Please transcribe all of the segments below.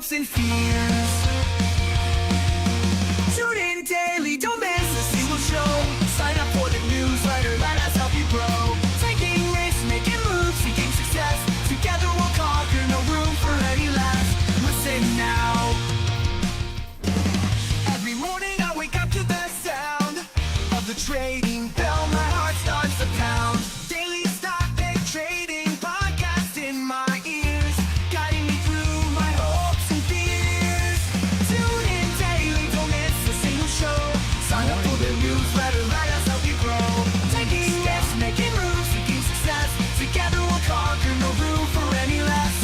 hopes and fears. Tune in daily, don't miss a single show. Sign up for the newsletter, let us help you grow. Taking risks, making moves, seeking success. Together we'll conquer, no room for any less. Listen now. Every morning I wake up to the sound of the trading bell. My heart starts to pound. Daily stock pick trading podcast in my ears, guiding me through my hopes and fears. Tune in daily, don't miss a single show. Sign up for the newsletter, let us help you grow. Taking risks, making moves, seeking success. Together we'll conquer, no room for any less.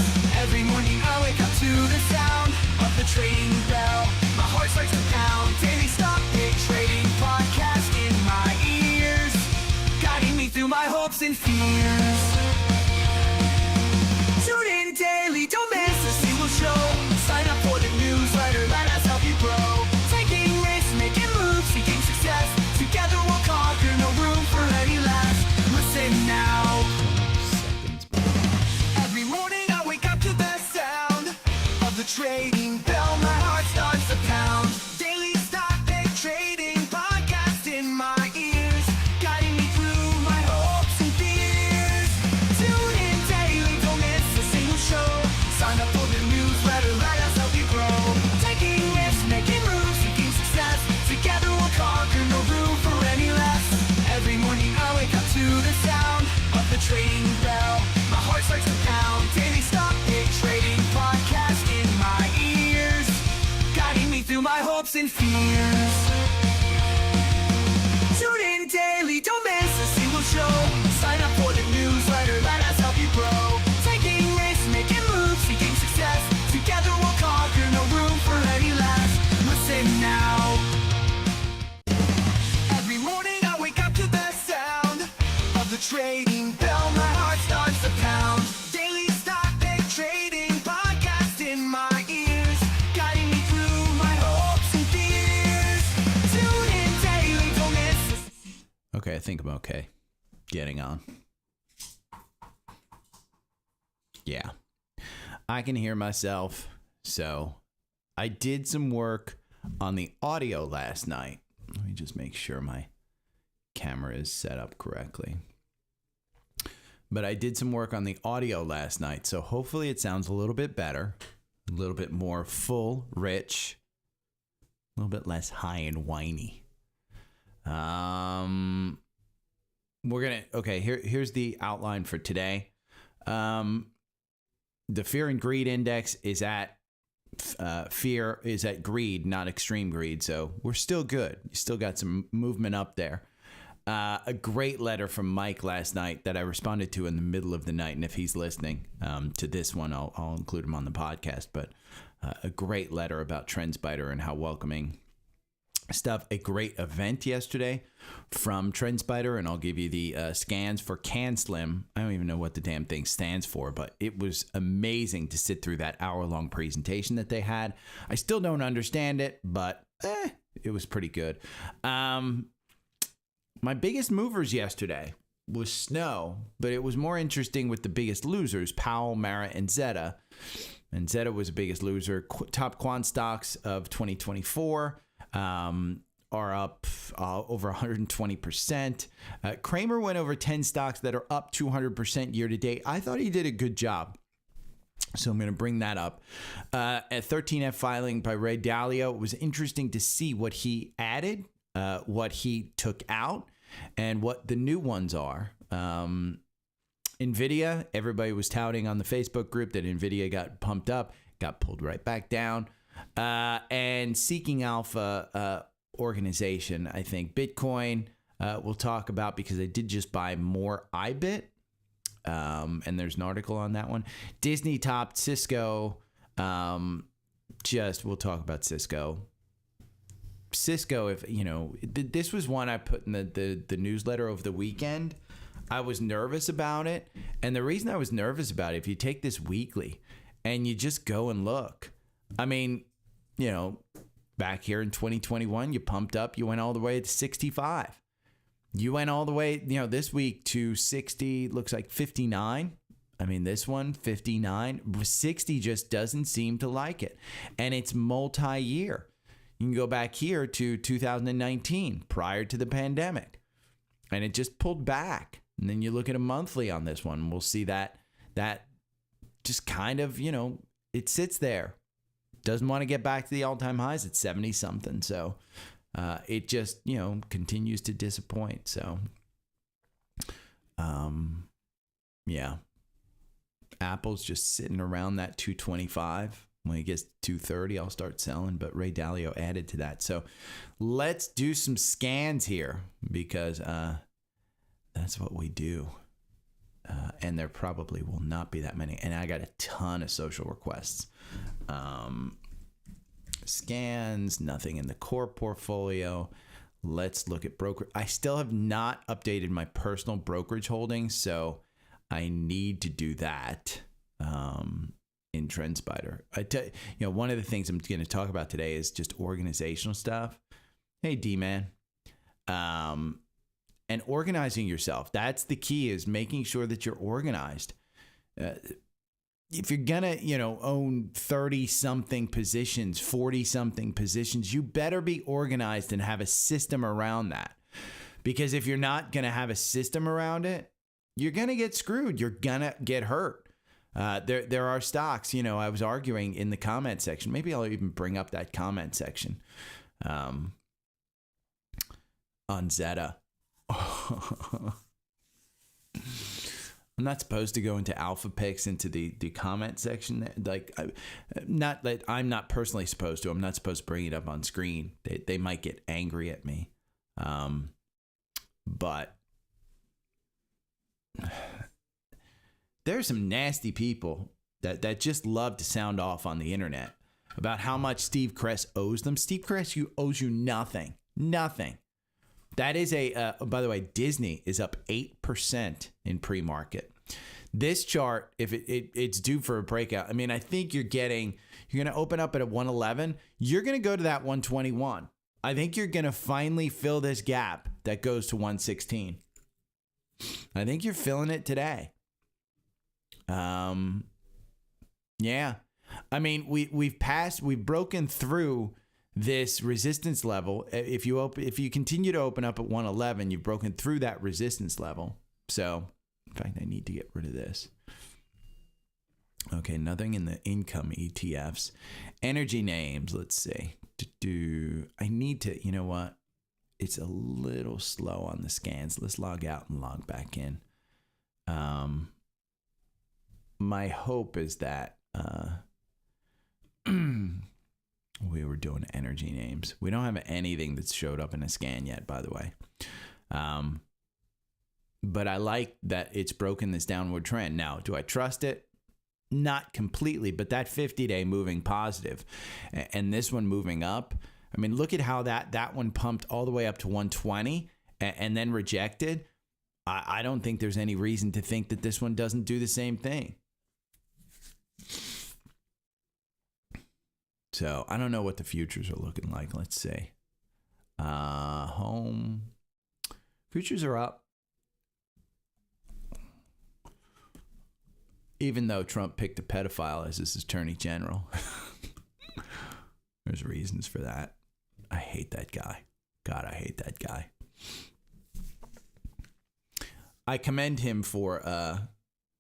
Every morning I wake up to the sound of the trading bell. My heart starts to pound. Daily stock pick trading podcast in my ears, guiding me through my hopes and fears. Tune in daily, don't miss a single show. Sign up for the newsletter, let us help you grow. Taking risks, making moves, seeking success. Together we'll conquer, no room for any less. Listen now. Every morning I wake up to the sound of the trading bell. My heart starts to pound. Daily stock pick trading podcast in my ears, guiding me through my hopes and fears. Tune in daily, don't miss a single show. Sign up for the newsletter, let us help you grow. Taking risks, making moves, seeking success. Together we'll conquer, no room for any less. Every morning I wake up to the sound of the trading bell. My heart starts to pound. Daily stock pick trading podcast in my ears, guiding me through my hopes and fears. Tune in daily, don't miss a single show. Sign up for the newsletter, let us help you grow. Taking risks, making moves, seeking success. Together we'll conquer, no room for any less. Listen now. Every morning I wake up to the sound of the trading bell. My heart starts to pound. Daily stock pick trading podcast in my ears, guiding me through my hopes and fears. Tune in daily, don't miss. Okay, I think I'm okay. Getting on. Yeah. I can hear myself. So I did some work on the audio last night. Let me just make sure my camera is set up correctly. But I did some work on the audio last night. So hopefully it sounds a little bit better, a little bit more full, rich, a little bit less high and whiny. Here's the outline for today. The fear and greed index is at greed, not extreme greed. So we're still good. You still got some movement up there. A great letter from Mike last night that I responded to in the middle of the night. And if he's listening to this one, I'll include him on the podcast. But a great letter about Trendspider and how welcoming stuff. A great event yesterday from Trendspider, and I'll give you the scans for CanSlim. I don't even know what the damn thing stands for, but it was amazing to sit through that hour-long presentation that they had. I still don't understand it, but it was pretty good. My biggest movers yesterday was Snow, but it was more interesting with the biggest losers, Powell, Mara, and ZETA. And ZETA was the biggest loser. Top quant stocks of 2024 are up over 120%. Kramer went over 10 stocks that are up 200% year to date. I thought he did a good job. So I'm going to bring that up. At 13F filing by Ray Dalio, it was interesting to see what he added, what he took out, and what the new ones are. NVIDIA, everybody was touting on the Facebook group that NVIDIA got pumped up, got pulled right back down. And Seeking Alpha organization, I think. Bitcoin, we'll talk about because I did just buy more IBIT. And there's an article on that one. Disney topped Cisco. We'll talk about Cisco. Cisco, if you know, this was one I put in the newsletter over the weekend. I was nervous about it. And the reason I was nervous about it, if you take this weekly and you just go and look, I mean, you know, back here in 2021, you pumped up, you went all the way to 65. You went all the way, you know, this week to 60, looks like 59. I mean, this one, 59, 60 just doesn't seem to like it. And it's multi-year. You can go back here to 2019, prior to the pandemic. And it just pulled back. And then you look at a monthly on this one. We'll see that just kind of, it sits there. Doesn't want to get back to the all-time highs at 70-something. So it just, continues to disappoint. So, yeah. Apple's just sitting around that 225. When it gets to 230, I'll start selling. But Ray Dalio added to that. So let's do some scans here because that's what we do. And there probably will not be that many. And I got a ton of social requests. Scans, nothing in the core portfolio. Let's look at broker. I still have not updated my personal brokerage holdings, so I need to do that in Trendspider. One of the things I'm going to talk about today is just organizational stuff. Hey, D-Man. And organizing yourself. That's the key, is making sure that you're organized. If you're going to, own 30-something positions, 40-something positions, you better be organized and have a system around that. Because if you're not going to have a system around it, you're going to get screwed. You're going to get hurt. There are stocks, I was arguing in the comment section. Maybe I'll even bring up that comment section on ZETA. I'm not supposed to go into alpha picks into the comment section. Not that I'm not personally supposed to. I'm not supposed to bring it up on screen. They might get angry at me. But there's some nasty people that just love to sound off on the internet about how much Steve Kress owes them. Steve Kress owes you nothing. Nothing. That is by the way, Disney is up 8% in pre-market. This chart, if it's due for a breakout, I mean, I think you're going to open up at a 111. You're going to go to that 121. I think you're going to finally fill this gap that goes to 116. I think you're filling it today. Yeah. I mean, we've broken through this resistance level. If you continue to open up at 111, you've broken through that resistance level. So, in fact, I need to get rid of this. Okay, nothing in the income ETFs. Energy names, let's see. I need to, you know what? It's a little slow on the scans. Let's log out and log back in. My hope is that we were doing energy names. We don't have anything that's showed up in a scan yet, by the way. But I like that it's broken this downward trend. Now, do I trust it? Not completely, but that 50-day moving positive and this one moving up. I mean, look at how that one pumped all the way up to 120 and then rejected. I don't think there's any reason to think that this one doesn't do the same thing. So I don't know what the futures are looking like. Let's see. Home. Futures are up. Even though Trump picked a pedophile as his attorney general. There's reasons for that. I hate that guy. God, I hate that guy. I commend him for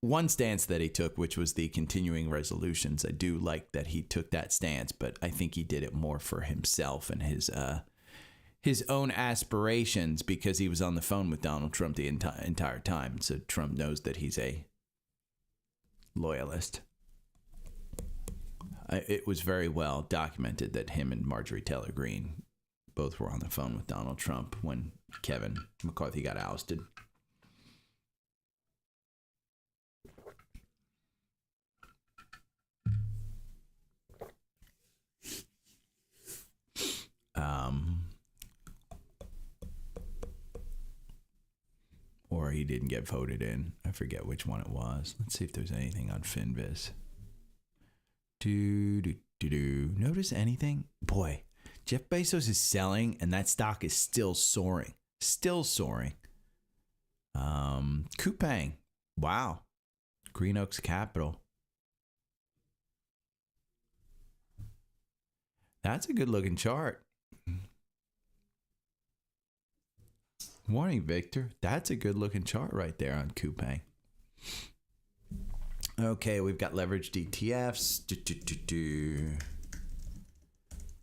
one stance that he took, which was the continuing resolutions. I do like that he took that stance, but I think he did it more for himself and his own aspirations, because he was on the phone with Donald Trump the entire time. So Trump knows that he's a loyalist. It was very well documented that him and Marjorie Taylor Greene both were on the phone with Donald Trump when Kevin McCarthy got ousted. Or he didn't get voted in. I forget which one it was. Let's see if there's anything on Finviz. Notice anything? Boy, Jeff Bezos is selling and that stock is still soaring. Still soaring. Coupang. Wow. Green Oaks Capital. That's a good looking chart. Morning, Victor. That's a good looking chart right there on Coupang. Okay, we've got leveraged ETFs.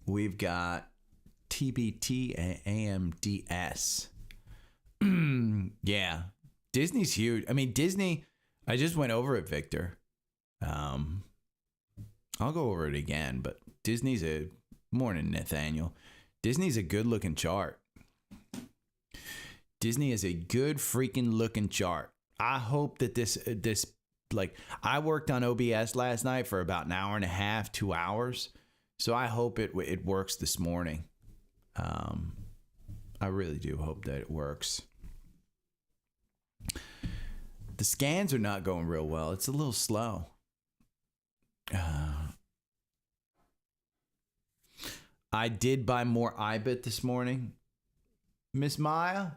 We've got TBT and AMDS. Yeah, Disney's huge. I mean, Disney, I just went over it, Victor. I'll go over it again, but Disney's morning, Nathaniel. Disney's a good looking chart. Disney is a good freaking looking chart. I hope that this like, I worked on OBS last night for about an hour and a half, 2 hours. So I hope it works this morning. I really do hope that it works. The scans are not going real well. It's a little slow. I did buy more IBIT this morning. Miss Maya?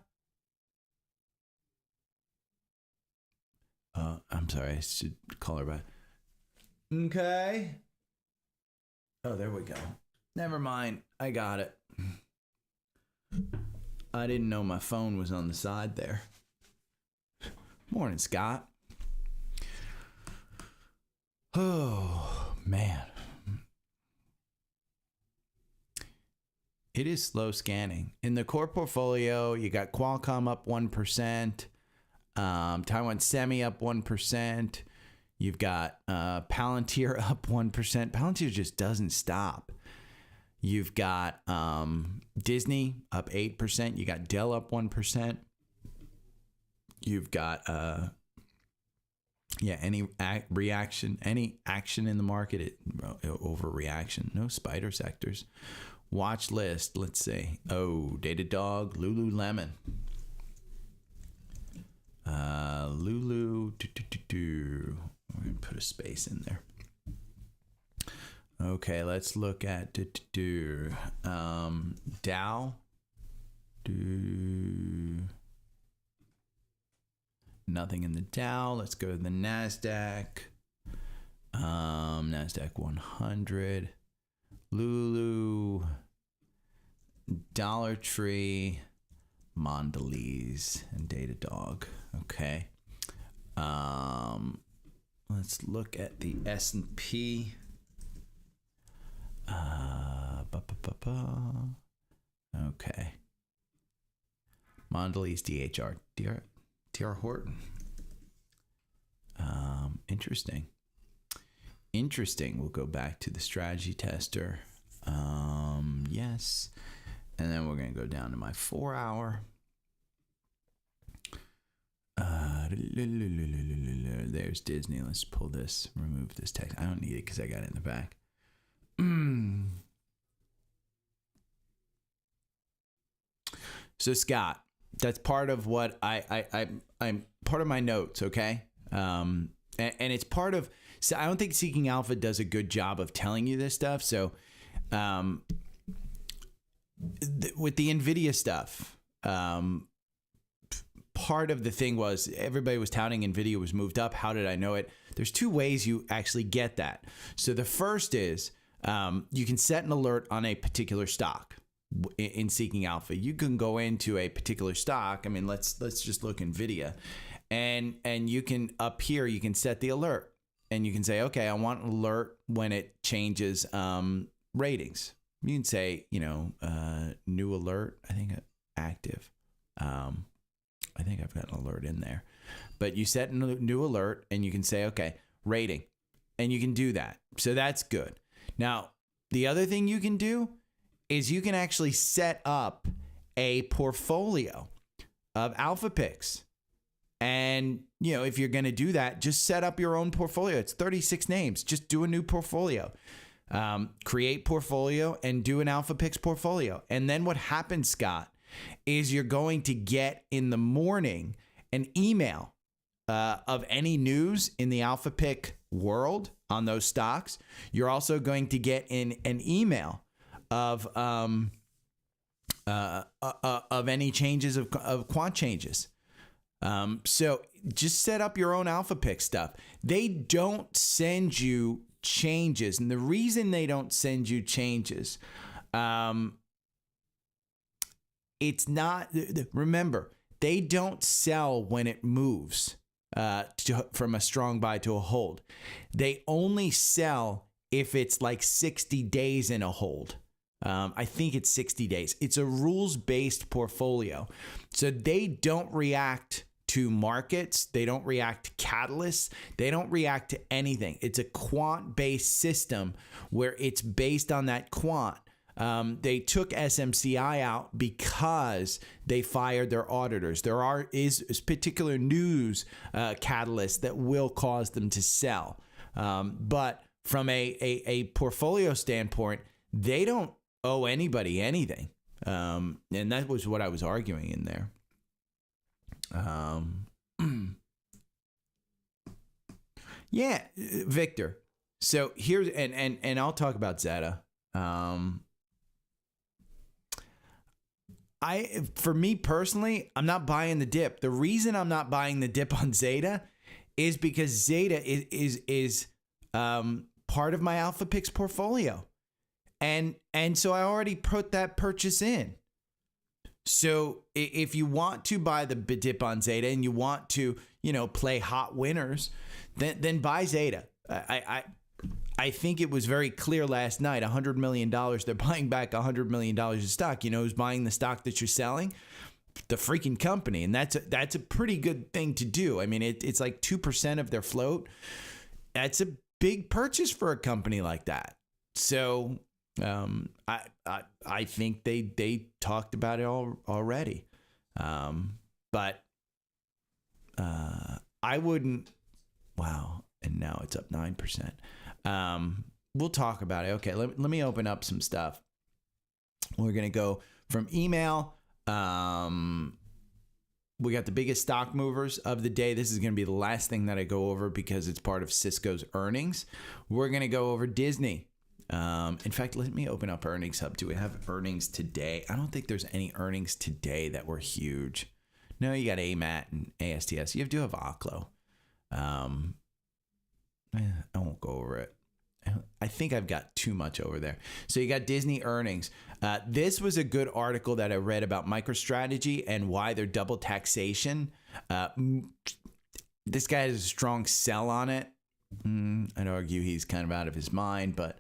I'm sorry. I should call her back. Okay. Oh, there we go. Never mind. I got it. I didn't know my phone was on the side there. Morning, Scott. Oh, man. It is slow scanning. In the core portfolio, you got Qualcomm up 1%, Taiwan Semi up 1%. You've got Palantir up 1%. Palantir just doesn't stop. You've got Disney up 8%. You got Dell up 1%. You've got any action in the market, overreaction. No spider sectors. Watch list. Let's see. Oh, Datadog, Lululemon. Lulu. We're going to put a space in there. Okay, let's look at Dow. Nothing in the Dow. Let's go to the NASDAQ. NASDAQ 100. Lulu. Dollar Tree. Mondelez and Datadog. Okay. Let's look at the S&P. Okay. Mondelez, DHR, DR Horton. Interesting. We'll go back to the strategy tester. Yes. And then we're going to go down to my 4 hour. There's Disney. Let's pull this, remove this text. I don't need it because I got it in the back. So Scott, that's part of what I'm part of my notes. Okay. And it's part of, so I don't think Seeking Alpha does a good job of telling you this stuff. So, with the NVIDIA stuff, part of the thing was everybody was touting NVIDIA was moved up. How did I know it? There's two ways you actually get that. So the first is you can set an alert on a particular stock in Seeking Alpha. You can go into a particular stock. I mean, let's just look NVIDIA, and you can up here you can set the alert, and you can say, okay, I want an alert when it changes ratings. You can say, new alert. I think active. I think I've got an alert in there, but you set a new alert and you can say, okay, rating, and you can do that. So that's good. Now, the other thing you can do is you can actually set up a portfolio of alpha picks. And, if you're going to do that, just set up your own portfolio. It's 36 names. Just do a new portfolio. Create portfolio and do an alpha picks portfolio. And then what happens, Scott, is you're going to get in the morning an email of any news in the alpha pick world on those stocks. You're also going to get in an email of any changes of quant changes. So just set up your own alpha pick stuff. They don't send you changes. And the reason they don't send you changes, it's not, remember, they don't sell when it moves from a strong buy to a hold. They only sell if it's like 60 days in a hold. I think it's 60 days. It's a rules-based portfolio. So they don't react to markets. They don't react to catalysts. They don't react to anything. It's a quant-based system where it's based on that quant. They took SMCI out because they fired their auditors. There is particular news catalyst that will cause them to sell. But from a portfolio standpoint, they don't owe anybody anything. And that was what I was arguing in there. Yeah, Victor. So here's, and I'll talk about ZETA. For me personally, I'm not buying the dip. The reason I'm not buying the dip on ZETA is because ZETA is part of my Alpha Picks portfolio. And so I already put that purchase in. So if you want to buy the dip on ZETA and you want to, play hot winners, then buy ZETA. I think it was very clear last night, $100 million. They're buying back $100 million of stock. You know who's buying the stock that you're selling? The freaking company. And that's a pretty good thing to do. I mean, it's like 2% of their float. That's a big purchase for a company like that. So I think they talked about it already. But I wouldn't. Wow. And now it's up 9%. We'll talk about it. Okay, let me open up some stuff. We're going to go from email. We got the biggest stock movers of the day. This is going to be the last thing that I go over because it's part of Cisco's earnings. We're going to go over Disney. In fact, let me open up Earnings Hub. Do we have earnings today? I don't think there's any earnings today that were huge. No, you got AMAT and ASTS. You do have OCLO. I won't go over it. I think I've got too much over there. So you got Disney earnings. This was a good article that I read about MicroStrategy and why they're double taxation. This guy has a strong sell on it. I'd argue he's kind of out of his mind, but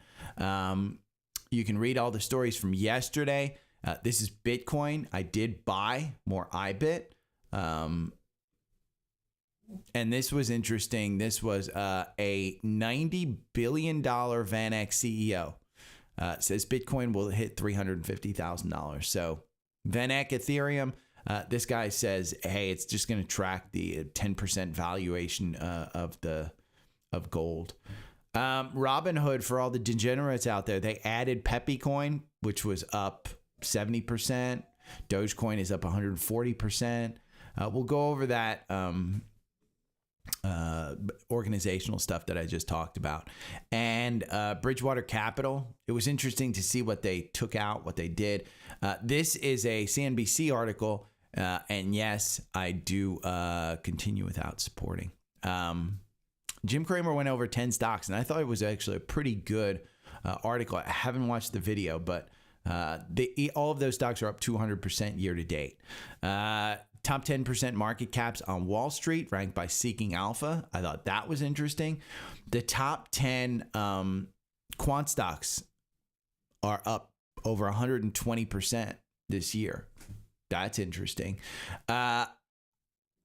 you can read all the stories from yesterday. This is Bitcoin. I did buy more IBIT. And this was interesting. This was a $90 billion VanEck CEO. Says Bitcoin will hit $350,000. So VanEck Ethereum, this guy says, hey, it's just going to track the 10% valuation of gold. Robinhood, for all the degenerates out there, they added Pepe Coin, which was up 70%. Dogecoin is up 140%. We'll go over that organizational stuff that I just talked about. And Bridgewater Capital, it was interesting to see what they took out, what they did. This is a CNBC article, and yes, I do continue without supporting. Jim Cramer went over 10 stocks, and I thought it was actually a pretty good article. I haven't watched the video, but all of those stocks are up 200% year to date. Top 10% market caps on Wall Street, ranked by Seeking Alpha. I thought that was interesting. The top 10 quant stocks are up over 120% this year. That's interesting. I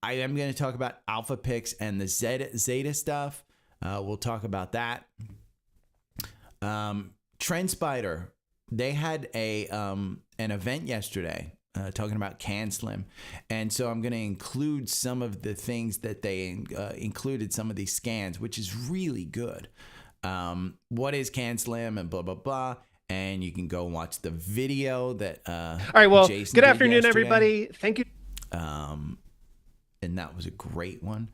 am going to talk about Alpha Picks and the ZETA stuff. We'll talk about that. Trendspider, they had an event yesterday. Talking about CanSlim. And so I'm going to include some of the things that they included, some of these scans, which is really good. What is CanSlim and blah, blah, blah. And you can go and watch the video that all right, well, Jason good did afternoon, yesterday. everybody. Thank you. And that was a great one.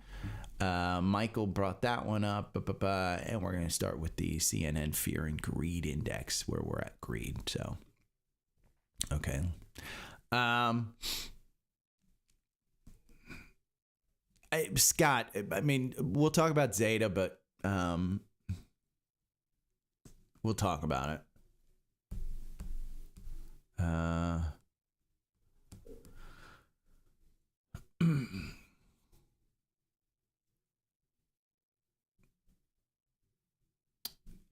Michael brought that one up. And we're going to start with the CNN Fear and Greed Index, where we're at greed. So, okay. Scott, I mean, we'll talk about ZETA, but we'll talk about it.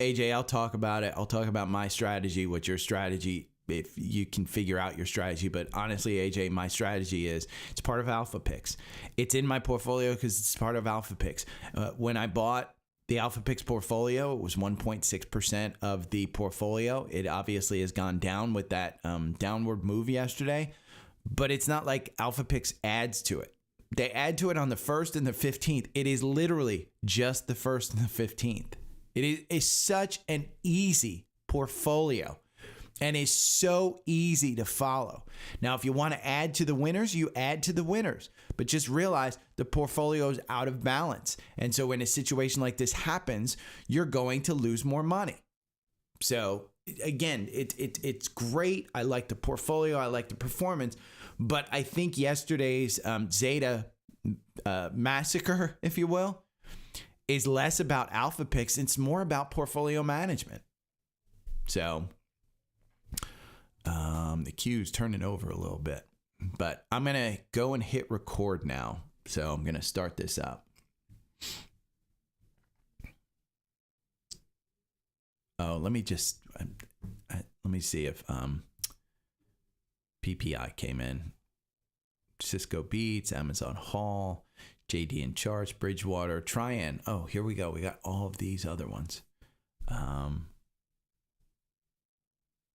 AJ, I'll talk about it. I'll talk about my strategy, what your strategy, if you can figure out your strategy. But honestly, AJ, my strategy is it's part of Alpha Picks. It's in my portfolio because it's part of Alpha Picks. When I bought the Alpha Picks portfolio, it was 1.6% of the portfolio. It obviously has gone down with that downward move yesterday, but it's not like Alpha Picks adds to it. They add to it on the 1st and the 15th. It is literally just the 1st and the 15th. It is such an easy portfolio and is so easy to follow. Now, if you want to add to the winners, you add to the winners, but just realize the portfolio is out of balance. And so when a situation like this happens, you're going to lose more money. So again, it's great. I like the portfolio. I like the performance, but I think yesterday's ZETA massacre, if you will, is less about Alpha Picks. It's more about portfolio management. So the queue's turning over a little bit, but I'm going to go and hit record now. So I'm going to start this up. Oh, let me see if PPI came in. Cisco Beats, Amazon Hall, JD and Charts, Bridgewater, Tryon. Oh, here we go. We got all of these other ones.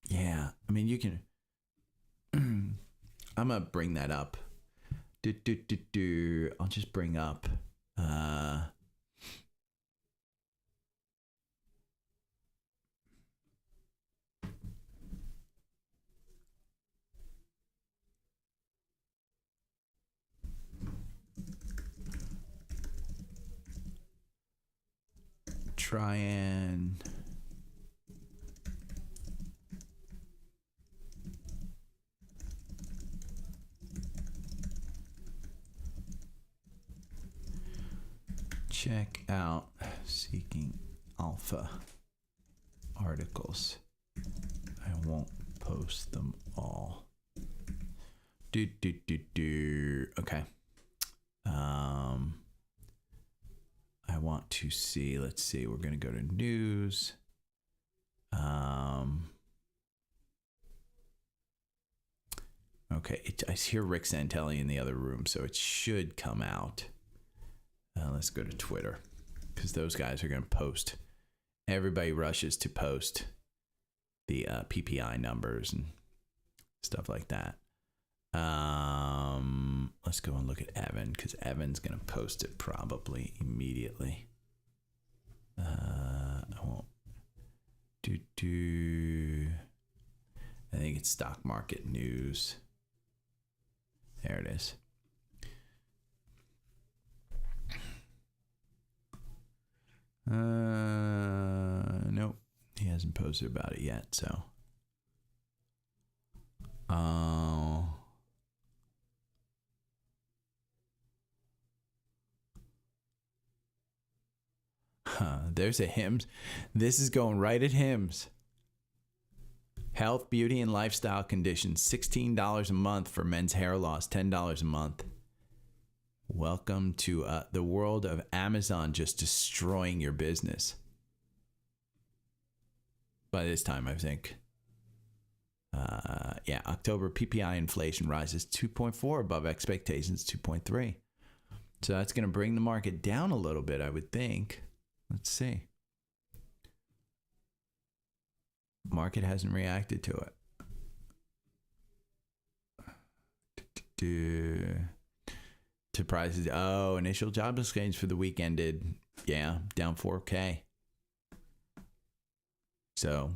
Yeah, I mean, you can. I'm gonna bring that up. I'll just bring up. Tryon. Check out Seeking Alpha articles. I won't post them all. Okay. I want to see, let's see, we're going to go to news. Okay, I hear Rick Santelli in the other room, so it should come out. Let's go to Twitter, because those guys are going to post. Everybody rushes to post the PPI numbers and stuff like that. Let's go and look at Evan, because Evan's going to post it probably immediately. I won't I think it's stock market news. There it is. Nope, he hasn't posted about it yet, so. There's a HIMS. This is going right at HIMS. Health, beauty, and lifestyle conditions. $16 a month for men's hair loss. $10 a month. Welcome to the world of Amazon just destroying your business. By this time, I think. Yeah, October PPI inflation rises 2.4 above expectations, 2.3. So that's going to bring the market down a little bit, I would think. Let's see. Market hasn't reacted to it. To prices. Oh, initial jobless claims for the week ended. Yeah, down 4K. So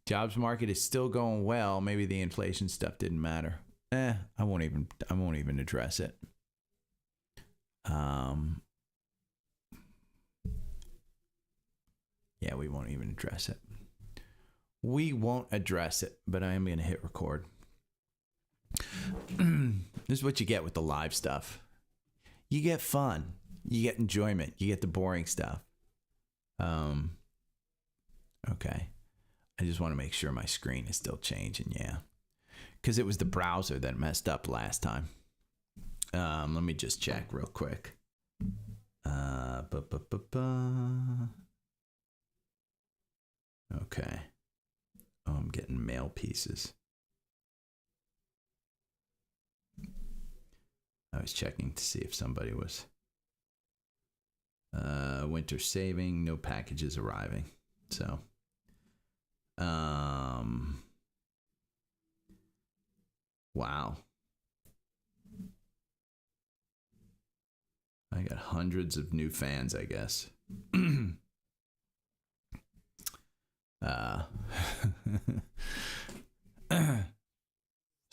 jobs market is still going well. Maybe the inflation stuff didn't matter. I won't even address it. Yeah, we won't even address it. We won't address it, but I am going to hit record. This is what you get with the live stuff. you get fun, you get enjoyment, you get the boring stuff. Okay. I just want to make sure my screen is still changing. Yeah. Because it was the browser that messed up last time. Let me just check real quick. Okay. Oh, I'm getting mail pieces. I was checking to see if somebody was winter saving, no packages arriving. So wow. I got hundreds of new fans, I guess.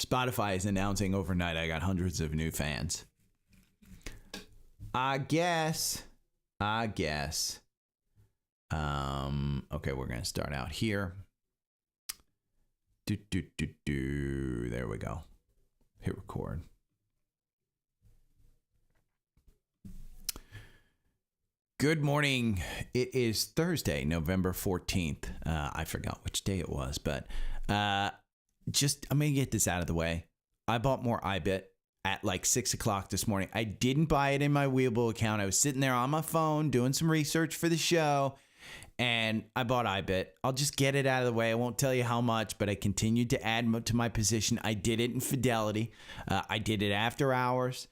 Spotify is announcing overnight I got hundreds of new fans. I guess. Okay, we're going to start out here. There we go. Hit record. Good morning. It is Thursday, November 14th. I forgot which day it was, but I'm going to get this out of the way. I bought more IBIT at like 6 o'clock this morning. I didn't buy it in my Webull account. I was sitting there on my phone doing some research for the show, and I bought IBIT. I'll just get it out of the way. I won't tell you how much, but I continued to add to my position. I did it in Fidelity. I did it after hours.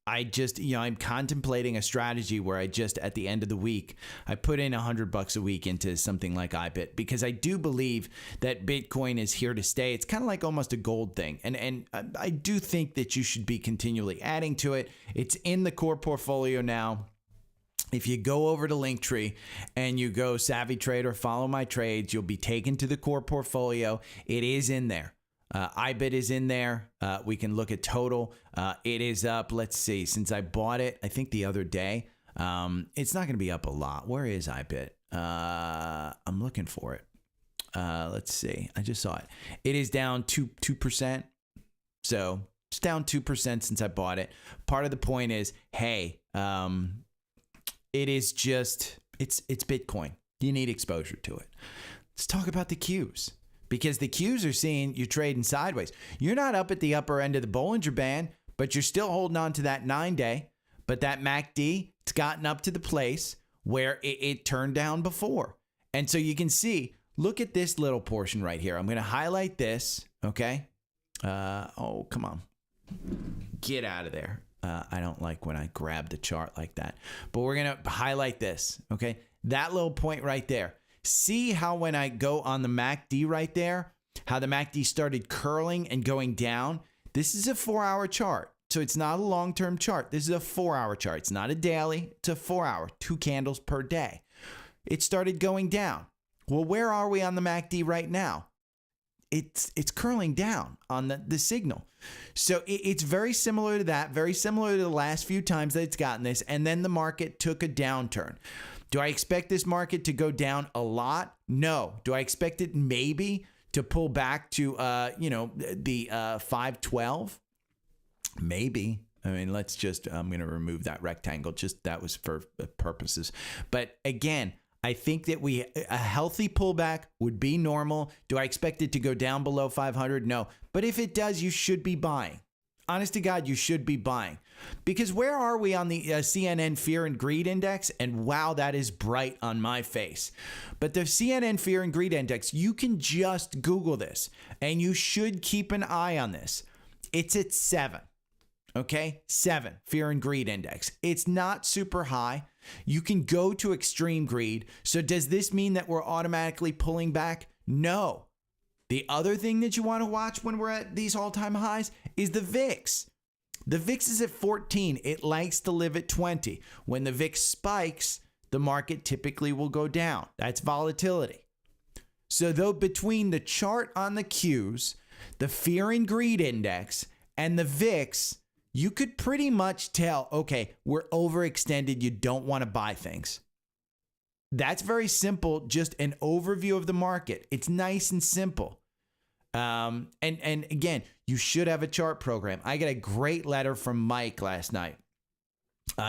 I just, I'm contemplating a strategy where I just, at the end of the week, I put in $100 a week into something like IBIT, because I do believe that Bitcoin is here to stay. It's kind of like almost a gold thing. And I do think that you should be continually adding to it. It's in the core portfolio now. If you go over to Linktree and you go Savvy Trader, follow my trades, you'll be taken to the core portfolio. It is in there. IBIT is in there. We can look at total. It is up. Let's see. Since I bought it, I think the other day, it's not going to be up a lot. Where is IBIT? I'm looking for it. Let's see. I just saw it. It is down 2%. So it's down 2% since I bought it. Part of the point is, hey, it is just, it's Bitcoin. You need exposure to it. Let's talk about the Qs. Because the Qs are seeing you trading sideways. You're not up at the upper end of the Bollinger Band, but you're still holding on to that 9-day. But that MACD, it's gotten up to the place where it turned down before. And so you can see, look at this little portion right here. I'm going to highlight this, okay? Oh, come on. Get out of there. I don't like when I grab the chart like that. But we're going to highlight this, okay? That little point right there. See how when I go on the MACD right there, how the MACD started curling and going down? This is a 4-hour chart. So it's not a long-term chart. This is a 4-hour chart. It's not a daily. It's a 4-hour, 2 candles per day. It started going down. Well, where are we on the MACD right now? It's curling down on the signal. So it's very similar to that, very similar to the last few times that it's gotten this. And then the market took a downturn. Do I expect this market to go down a lot? No. Do I expect it maybe to pull back to, the 512? Maybe. I mean, I'm going to remove that rectangle. Just that was for purposes. But again, I think that a healthy pullback would be normal. Do I expect it to go down below 500? No. But if it does, you should be buying. Honest to God, you should be buying. Because where are we on the CNN Fear and Greed Index? And wow, that is bright on my face. But the CNN Fear and Greed Index, you can just Google this. And you should keep an eye on this. It's at 7. Okay? 7, Fear and Greed Index. It's not super high. You can go to extreme greed. So does this mean that we're automatically pulling back? No. The other thing that you want to watch when we're at these all-time highs is the VIX. The VIX is at 14. It likes to live at 20. When the VIX spikes, the market typically will go down. That's volatility. So though between the chart on the Qs, the Fear and Greed Index, and the VIX, you could pretty much tell, okay, we're overextended. You don't want to buy things. That's very simple. Just an overview of the market. It's nice and simple. And again, you should have a chart program. I got a great letter from Mike last night.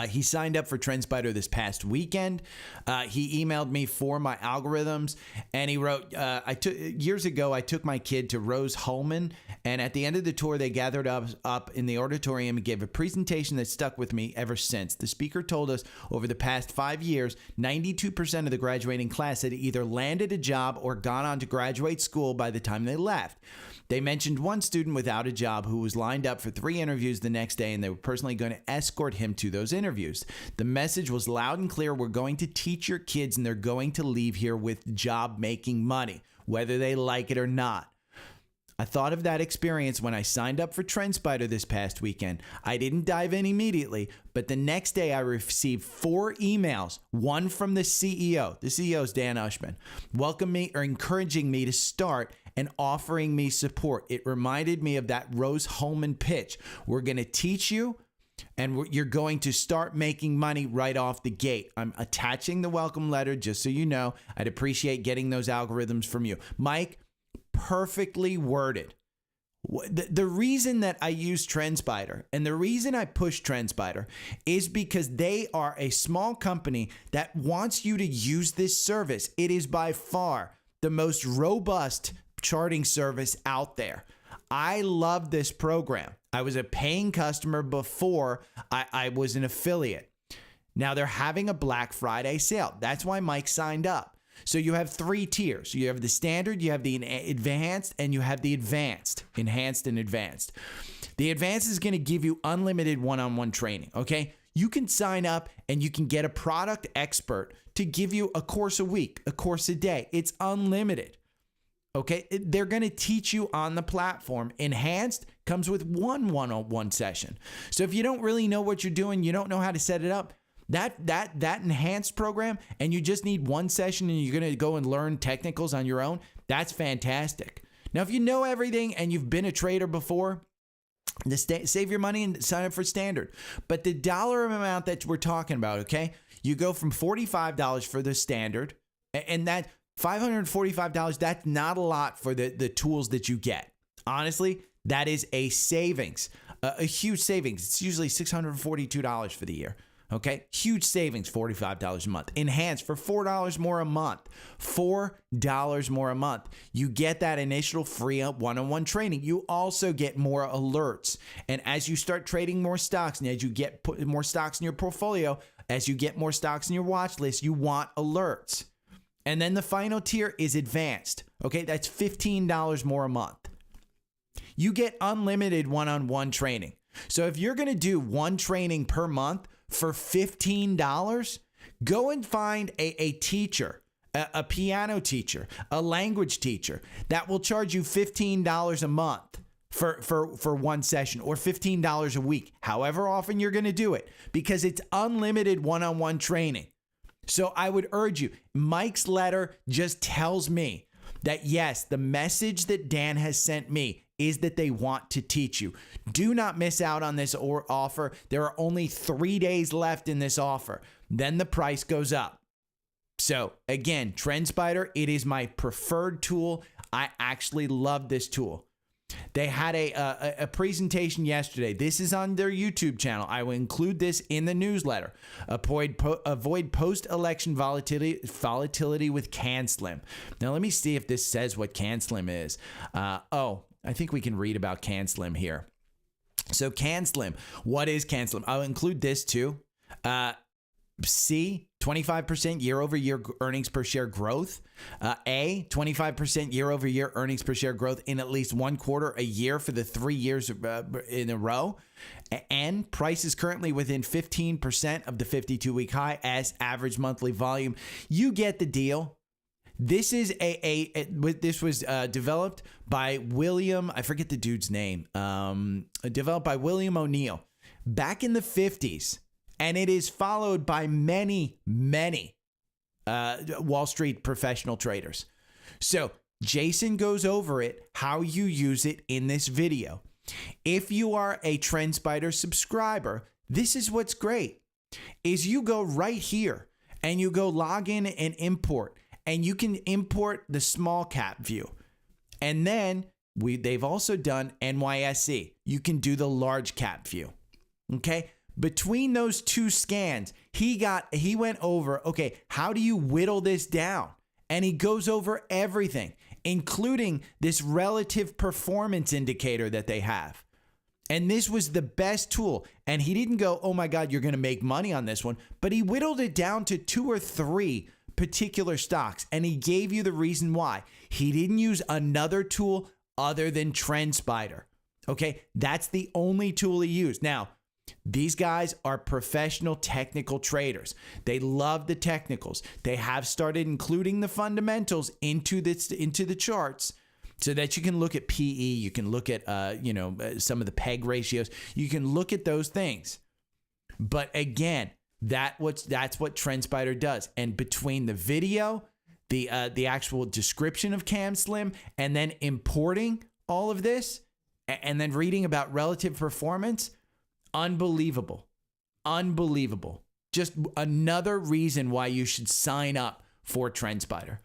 He signed up for Trendspider this past weekend. He emailed me for my algorithms, and he wrote, years ago, I took my kid to Rose Holman, and at the end of the tour, they gathered up in the auditorium and gave a presentation that stuck with me ever since. The speaker told us over the past 5 years, 92% of the graduating class had either landed a job or gone on to graduate school by the time they left. They mentioned one student without a job who was lined up for 3 interviews the next day, and they were personally going to escort him to those interviews. The message was loud and clear. We're going to teach your kids, and they're going to leave here with job-making money, whether they like it or not. I thought of that experience when I signed up for Trendspider this past weekend. I didn't dive in immediately, but the next day I received 4 emails, one from the CEO. The CEO is Dan Ushman, welcoming me or encouraging me to start and offering me support. It reminded me of that Rose Holman pitch. We're going to teach you, and you're going to start making money right off the gate. I'm attaching the welcome letter just so you know. I'd appreciate getting those algorithms from you. Mike, perfectly worded. The reason that I use Trendspider and the reason I push Trendspider is because they are a small company that wants you to use this service. It is by far the most robust charting service out there. I love this program. I was a paying customer before I was an affiliate. Now they're having a Black Friday sale. That's why Mike signed up. So you have 3 tiers. You have the standard, you have the advanced, and you have the advanced, enhanced and advanced. The advanced is going to give you unlimited one-on-one training, okay? You can sign up and you can get a product expert to give you a course a week, a course a day. It's unlimited. Okay, they're going to teach you on the platform. Enhanced comes with one one-on-one session. So if you don't really know what you're doing, you don't know how to set it up, that enhanced program, and you just need one session and you're going to go and learn technicals on your own, that's fantastic. Now, if you know everything and you've been a trader before, save your money and sign up for standard. But the dollar amount that we're talking about, okay, you go from $45 for the standard, and that $545, that's not a lot for the tools that you get. Honestly, that is a savings, a huge savings. It's usually $642 for the year. Okay, huge savings, $45 a month. Enhanced for $4 more a month. $4 more a month. You get that initial free one-on-one training. You also get more alerts. And as you start trading more stocks, and as you get more stocks in your portfolio, as you get more stocks in your watch list, you want alerts. And then the final tier is advanced. Okay, that's $15 more a month. You get unlimited one-on-one training. So if you're going to do one training per month for $15, go and find a teacher, a piano teacher, a language teacher that will charge you $15 a month for one session, or $15 a week, however often you're going to do it, because it's unlimited one-on-one training. So I would urge you, Mike's letter just tells me that yes, the message that Dan has sent me is that they want to teach you. Do not miss out on this offer. There are only 3 days left in this offer. Then the price goes up. So again, Trendspider, it is my preferred tool. I actually love this tool. They had a presentation yesterday. This is on their YouTube channel. I will include this in the newsletter. Avoid post-election volatility with CanSlim. Now, let me see if this says what CanSlim is. I think we can read about CanSlim here. So CanSlim, what is CanSlim? I'll include this too. C, 25% year-over-year earnings per share growth. A, 25% year-over-year earnings per share growth in at least one quarter a year for the 3 years in a row. And price is currently within 15% of the 52-week high as average monthly volume. You get the deal. This is this was developed by William, I forget the dude's name, developed by William O'Neill back in the 50s. And it is followed by many, many Wall Street professional traders. So Jason goes over it, how you use it in this video. If you are a Trendspider subscriber, this is what's great, is you go right here and you go log in and import, and you can import the small cap view. And then They've also done NYSE. You can do the large cap view. Okay. Between those two scans, he went over, okay, how do you whittle this down? And he goes over everything, including this relative performance indicator that they have. And this was the best tool. And he didn't go, oh my God, you're going to make money on this one. But he whittled it down to 2 or 3 particular stocks. And he gave you the reason why. He didn't use another tool other than Trendspider. Okay, that's the only tool he used. Now, these guys are professional technical traders. They love the technicals. They have started including the fundamentals into the charts so that you can look at PE, you can look at some of the PEG ratios. You can look at those things. But again, that's what Trendspider does. And between the video, the actual description of CamSlim, and then importing all of this, and then reading about relative performance, unbelievable. Just another reason why you should sign up for Trendspider.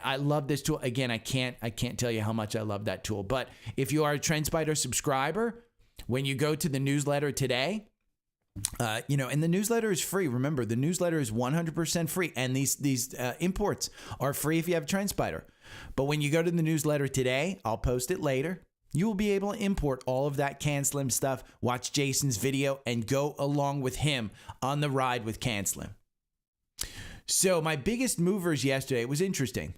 I love this tool. Again, I can't tell you how much I love that tool. But if you are a Trendspider subscriber, when you go to the newsletter today, and the newsletter is free. Remember, the newsletter is 100% free, and these imports are free if you have Trendspider. But when you go to the newsletter today, I'll post it later. You will be able to import all of that CanSlim stuff, watch Jason's video, and go along with him on the ride with CanSlim. So my biggest movers yesterday, it was interesting,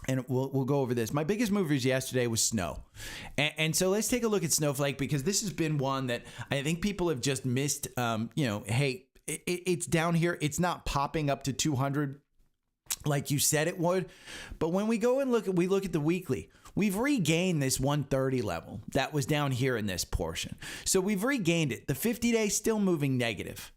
and we'll go over this. My biggest movers yesterday was Snow. And so let's take a look at Snowflake, because this has been one that I think people have just missed. Hey, it's down here. It's not popping up to 200 like you said it would. But when we go and we look at the weekly, we've regained this 130 level that was down here in this portion. So we've regained it. The 50-day still moving negative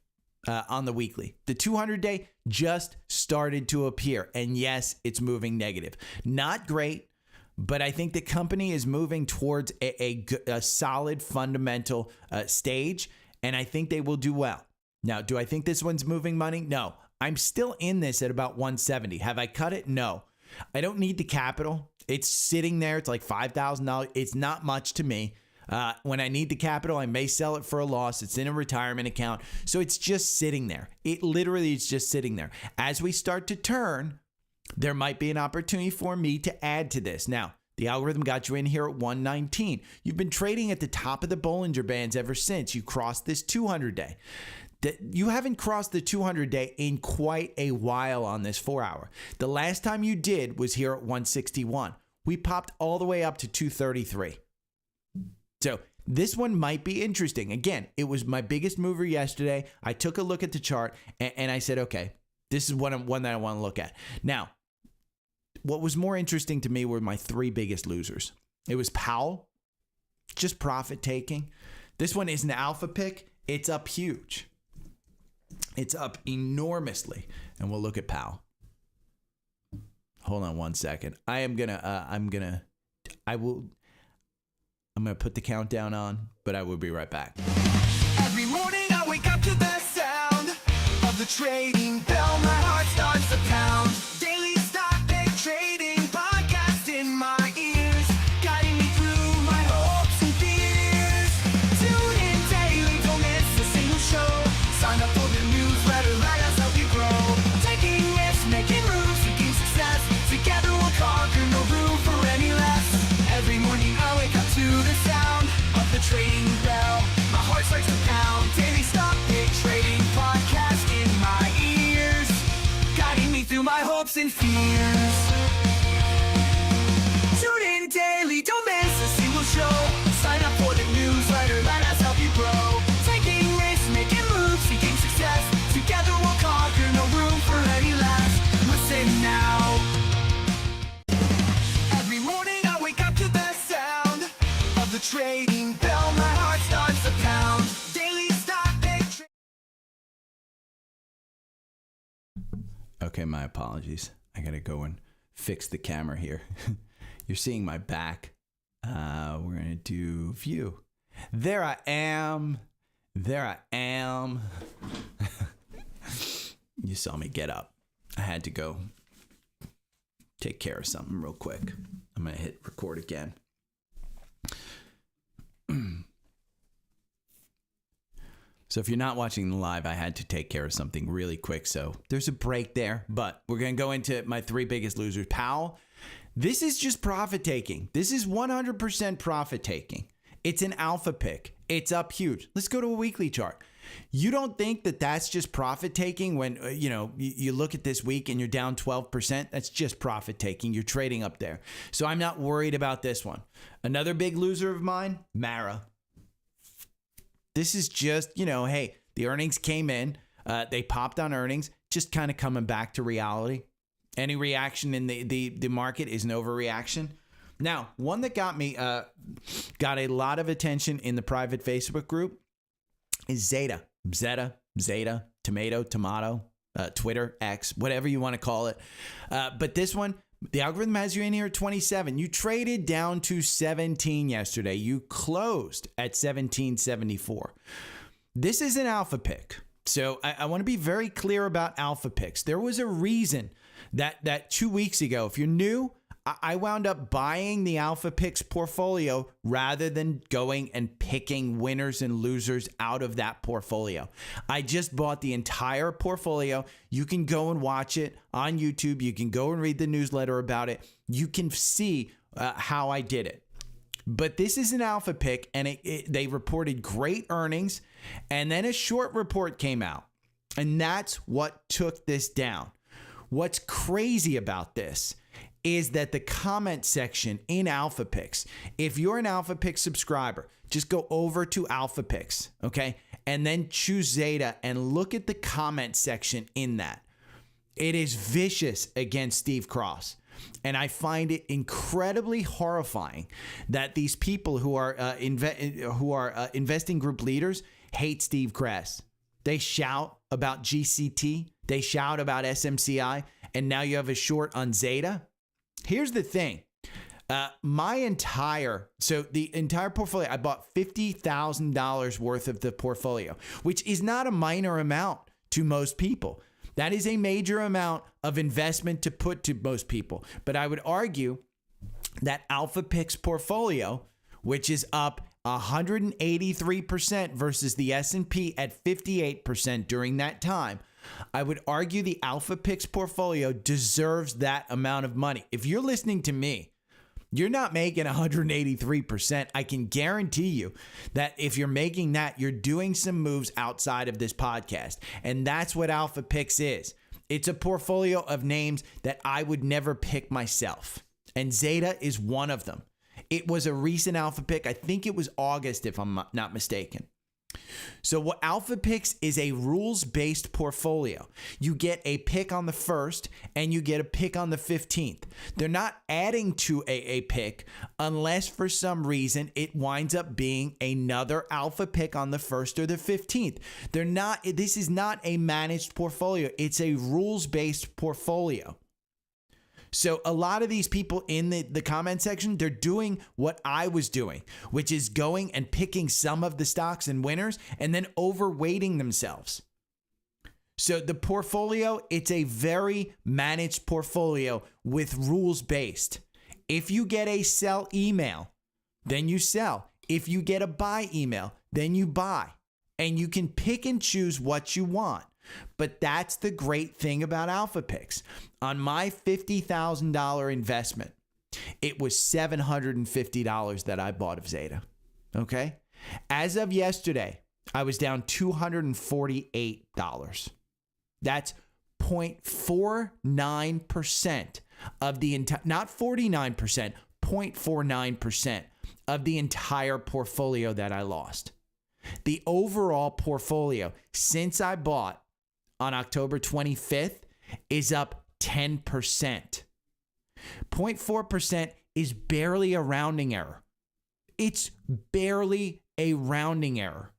on the weekly. The 200-day just started to appear. And yes, it's moving negative. Not great, but I think the company is moving towards a solid fundamental stage, and I think they will do well. Now, do I think this one's moving money? No. I'm still in this at about 170. Have I cut it? No. I don't need the capital. It's sitting there. It's like $5,000. It's not much to me. When I need the capital, I may sell it for a loss. It's in a retirement account. So it's just sitting there. It literally is just sitting there. As we start to turn, there might be an opportunity for me to add to this. Now, the algorithm got you in here at 119. You've been trading at the top of the Bollinger Bands ever since you crossed this 200-day. You haven't crossed the 200-day in quite a while on this 4-hour. The last time you did was here at 161. We popped all the way up to 233. So this one might be interesting. Again, it was my biggest mover yesterday. I took a look at the chart and I said, okay, this is one that I want to look at. Now, what was more interesting to me were my 3 biggest losers. It was Powell, just profit taking. This one is an alpha pick. It's up huge. It's up enormously. And we'll look at Powell. Hold on one second. I'm going to put the countdown on, but I will be right back. Every morning I wake up to the sound of the trading bell. My heart starts to pound. Daily stock pick trading podcast in my ears, guiding me through my hopes and fears. Tune in daily, don't miss a single show. Sign up for the newsletter, let us help you grow. Taking risks, making moves, seeking success. Together we'll conquer, no room for any less. Every morning I wake up to the sound of the trading bell. My heart starts to pound. Daily stock pick trading podcast in my ears, guiding me through my hopes and fears. Tune in daily, don't miss a single show. Sign up for the newsletter, let us help you grow. Taking risks, making moves, seeking success. Together we'll conquer, no room for any less. Listen now. Every morning I wake up to the sound of the trading bell. My heart starts to pound. Daily stock pick. Okay, my apologies. I gotta go and fix the camera here. You're seeing my back. We're gonna do view. There I am. You saw me get up. I had to go take care of something real quick. I'm gonna hit record again. So if you're not watching the live, I had to take care of something really quick. So there's a break there, but we're going to go into my three biggest losers. Powell, this is just profit taking. This is 100% profit taking. It's an alpha pick. It's up huge. Let's go to a weekly chart. You don't think that that's just profit taking when, you look at this week and you're down 12%? That's just profit taking. You're trading up there. So I'm not worried about this one. Another big loser of mine, Mara. This is just, hey, the earnings came in. They popped on earnings, just kind of coming back to reality. Any reaction in the market is an overreaction. Now, one that got a lot of attention in the private Facebook group is ZETA, tomato, Twitter, X, whatever you want to call it. But this one, the algorithm has you in here at 27. You traded down to 17 yesterday. You closed at 17.74. This is an alpha pick. So I want to be very clear about alpha picks. There was a reason that 2 weeks ago, if you're new, I wound up buying the Alpha Picks portfolio rather than going and picking winners and losers out of that portfolio. I just bought the entire portfolio. You can go and watch it on YouTube. You can go and read the newsletter about it. You can see how I did it. But this is an alpha pick, and they reported great earnings, and then a short report came out, and that's what took this down. What's crazy about this is that the comment section in Alpha Picks, if you're an Alpha Picks subscriber, just go over to Alpha Picks, okay? And then choose ZETA and look at the comment section in that. It is vicious against Steve Cross. And I find it incredibly horrifying that these people who are investing group leaders hate Steve Cross. They shout about GCT, they shout about SMCI, and now you have a short on ZETA. Here's the thing. The entire portfolio, I bought $50,000 worth of the portfolio, which is not a minor amount to most people. That is a major amount of investment to put to most people. But I would argue that Alpha Picks portfolio, which is up 183% versus the S&P at 58% during that time, I would argue the Alpha Picks portfolio deserves that amount of money. If you're listening to me, you're not making 183%. I can guarantee you that if you're making that, you're doing some moves outside of this podcast. And that's what Alpha Picks is. It's a portfolio of names that I would never pick myself. And ZETA is one of them. It was a recent Alpha Pick. I think it was August, if I'm not mistaken. So what Alpha Picks is a rules-based portfolio. You get a pick on the 1st and you get a pick on the 15th. They're not adding to a pick unless for some reason it winds up being another Alpha Pick on the 1st or the 15th. This is not a managed portfolio. It's a rules-based portfolio. So a lot of these people in the comment section, they're doing what I was doing, which is going and picking some of the stocks and winners and then overweighting themselves. So the portfolio, it's a very managed portfolio with rules based. If you get a sell email, then you sell. If you get a buy email, then you buy. And you can pick and choose what you want. But that's the great thing about Alpha Picks. On my $50,000 investment, it was $750 that I bought of ZETA. Okay? As of yesterday, I was down $248. That's 0.49% of the entire, not 49%, 0.49% of the entire portfolio that I lost. The overall portfolio since I bought on October 25th is up 10%. 0.4% is barely a rounding error. It's barely a rounding error.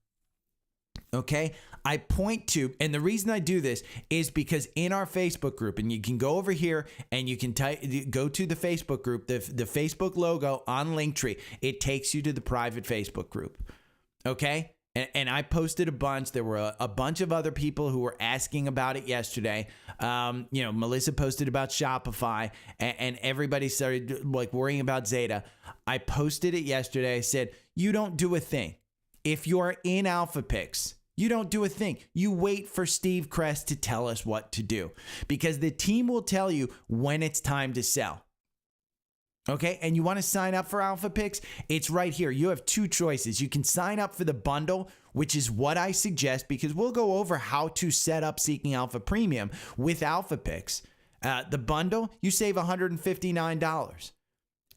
Okay? I point to, and the reason I do this is because in our Facebook group, and you can go over here and you can go to the Facebook group, the Facebook logo on Linktree, it takes you to the private Facebook group. Okay? And I posted a bunch. There were a bunch of other people who were asking about it yesterday. Melissa posted about Shopify, and everybody started worrying about ZETA. I posted it yesterday. I said, you don't do a thing. If you're in Alpha Picks, You don't do a thing. You wait for Steve Kress to tell us what to do, because the team will tell you when it's time to sell. Okay, and you want to sign up for Alpha Picks? It's right here. You have two choices. You can sign up for the bundle, which is what I suggest, because we'll go over how to set up Seeking Alpha Premium with Alpha Picks. The bundle, you save $159.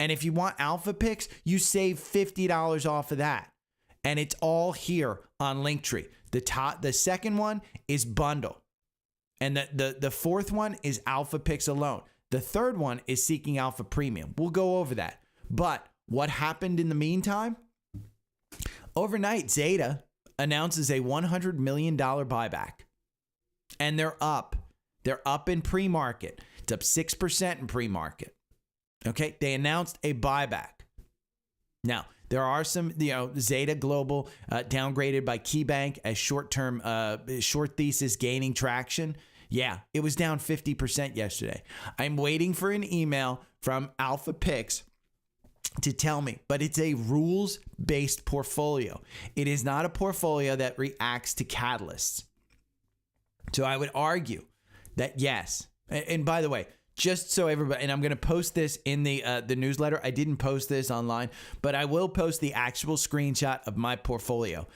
And if you want Alpha Picks, you save $50 off of that. And it's all here on Linktree. The second one is bundle. And the fourth one is Alpha Picks alone. The third one is Seeking Alpha Premium. We'll go over that. But what happened in the meantime? Overnight, ZETA announces a $100 million buyback. And they're up. They're up in pre-market. It's up 6% in pre-market. Okay, they announced a buyback. Now, there are some, ZETA Global downgraded by KeyBank as short-term short thesis gaining traction. Yeah, it was down 50% yesterday. I'm waiting for an email from Alpha Picks to tell me, but it's a rules-based portfolio. It is not a portfolio that reacts to catalysts. So I would argue that yes, and by the way, just so everybody, and I'm going to post this in the newsletter. I didn't post this online, but I will post the actual screenshot of my portfolio.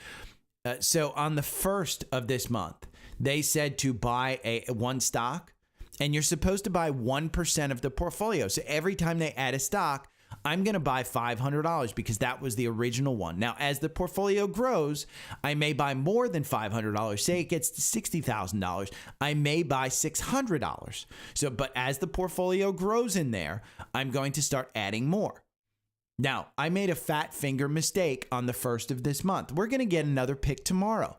So on the 1st of this month, they said to buy one stock, and you're supposed to buy 1% of the portfolio. So every time they add a stock, I'm going to buy $500 because that was the original one. Now, as the portfolio grows, I may buy more than $500. Say it gets to $60,000, I may buy $600. So, but as the portfolio grows in there, I'm going to start adding more. Now, I made a fat finger mistake on the 1st of this month. We're going to get another pick tomorrow.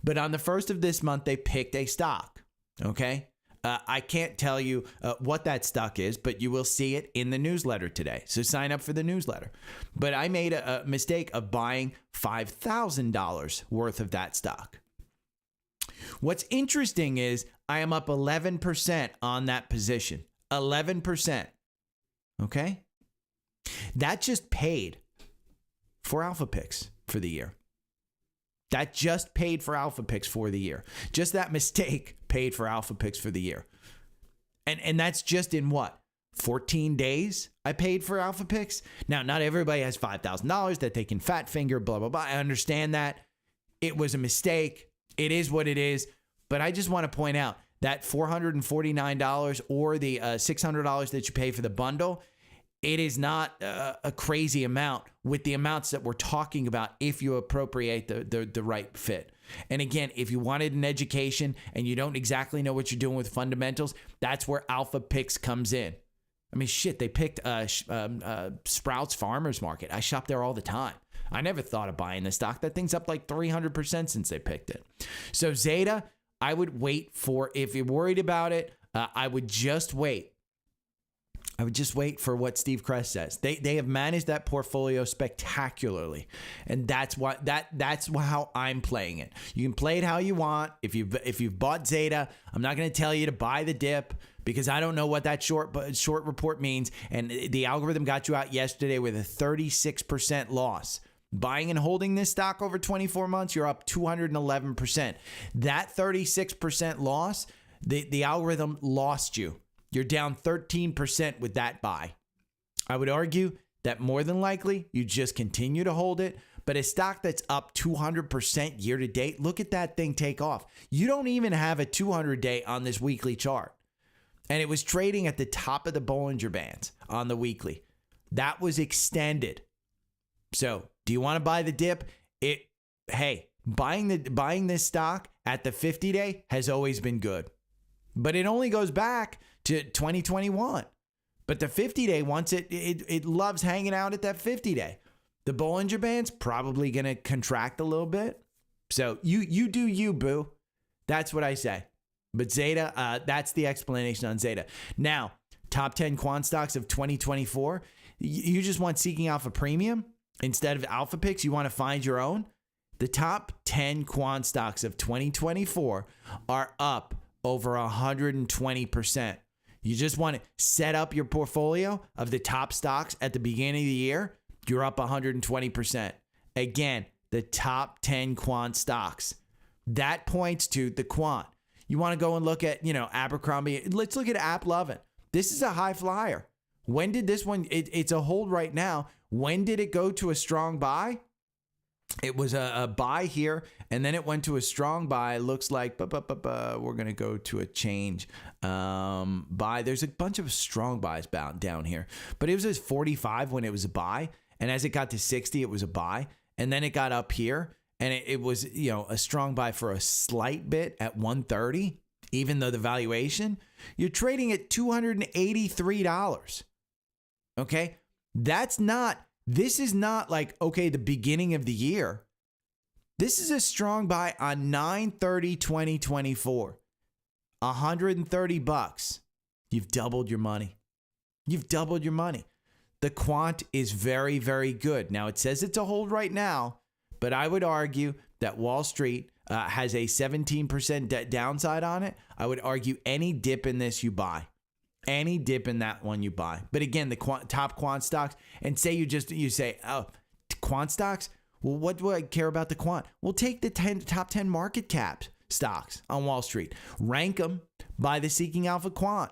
But on the 1st of this month, they picked a stock. Okay? I can't tell you what that stock is, but you will see it in the newsletter today. So sign up for the newsletter. But I made a mistake of buying $5,000 worth of that stock. What's interesting is I am up 11% on that position. 11%. Okay? That just paid for Alpha Picks for the year. That just paid for Alpha Picks for the year. Just that mistake paid for Alpha Picks for the year. And that's just in what? 14 days I paid for Alpha Picks? Now, not everybody has $5,000 that they can fat finger, blah, blah, blah. I understand that. It was a mistake. It is what it is. But I just want to point out that $449 or the $600 that you pay for the bundle, it is not a crazy amount with the amounts that we're talking about if you appropriate the right fit. And again, if you wanted an education and you don't exactly know what you're doing with fundamentals, that's where Alpha Picks comes in. I mean, shit, they picked Sprouts Farmers Market. I shop there all the time. I never thought of buying the stock. That thing's up like 300% since they picked it. So ZETA, I would wait for, if you're worried about it, I would just wait. I would just wait for what Steve Kress says. They have managed that portfolio spectacularly, and that's why that's how I'm playing it. You can play it how you want. If you've bought ZETA, I'm not going to tell you to buy the dip because I don't know what that short report means. And the algorithm got you out yesterday with a 36% loss. Buying and holding this stock over 24 months, you're up 211%. That 36% loss, the algorithm lost you. You're down 13% with that buy. I would argue that more than likely you just continue to hold it, but a stock that's up 200% year to date, look at that thing take off. You don't even have a 200-day on this weekly chart. And it was trading at the top of the Bollinger Bands on the weekly. That was extended. So, do you want to buy the dip? Hey, buying this stock at the 50-day has always been good. But it only goes back to 2021. But the 50-day, once it loves hanging out at that 50-day. The Bollinger Band's probably going to contract a little bit. So you do you, boo. That's what I say. But ZETA, that's the explanation on ZETA. Now, top 10 quant stocks of 2024. You just want Seeking Alpha Premium instead of Alpha Picks. You want to find your own. The top 10 quant stocks of 2024 are up over 120%. You just want to set up your portfolio of the top stocks at the beginning of the year. You're up 120%. Again, the top 10 quant stocks. That points to the quant. You want to go and look at, Abercrombie. Let's look at AppLovin. This is a high flyer. When did this one, it's a hold right now. When did it go to a strong buy? It was a buy here, and then it went to a strong buy. Looks like we're going to go to a change buy. There's a bunch of strong buys down here, but it was at 45 when it was a buy, and as it got to 60, it was a buy, and then it got up here, and it was a strong buy for a slight bit at 130. Even though the valuation, you're trading at $283. Okay, this is not like, okay, the beginning of the year. This is a strong buy on 9/30/2024. $130. You've doubled your money. You've doubled your money. The quant is very, very good. Now, it says it's a hold right now, but I would argue that Wall Street has a 17% downside on it. I would argue any dip in this you buy. Any dip in that one you buy. But again, the top quant stocks, and say you say, oh, quant stocks? Well, what do I care about the quant? Well, take the top 10 market cap stocks on Wall Street. Rank them by the Seeking Alpha quant.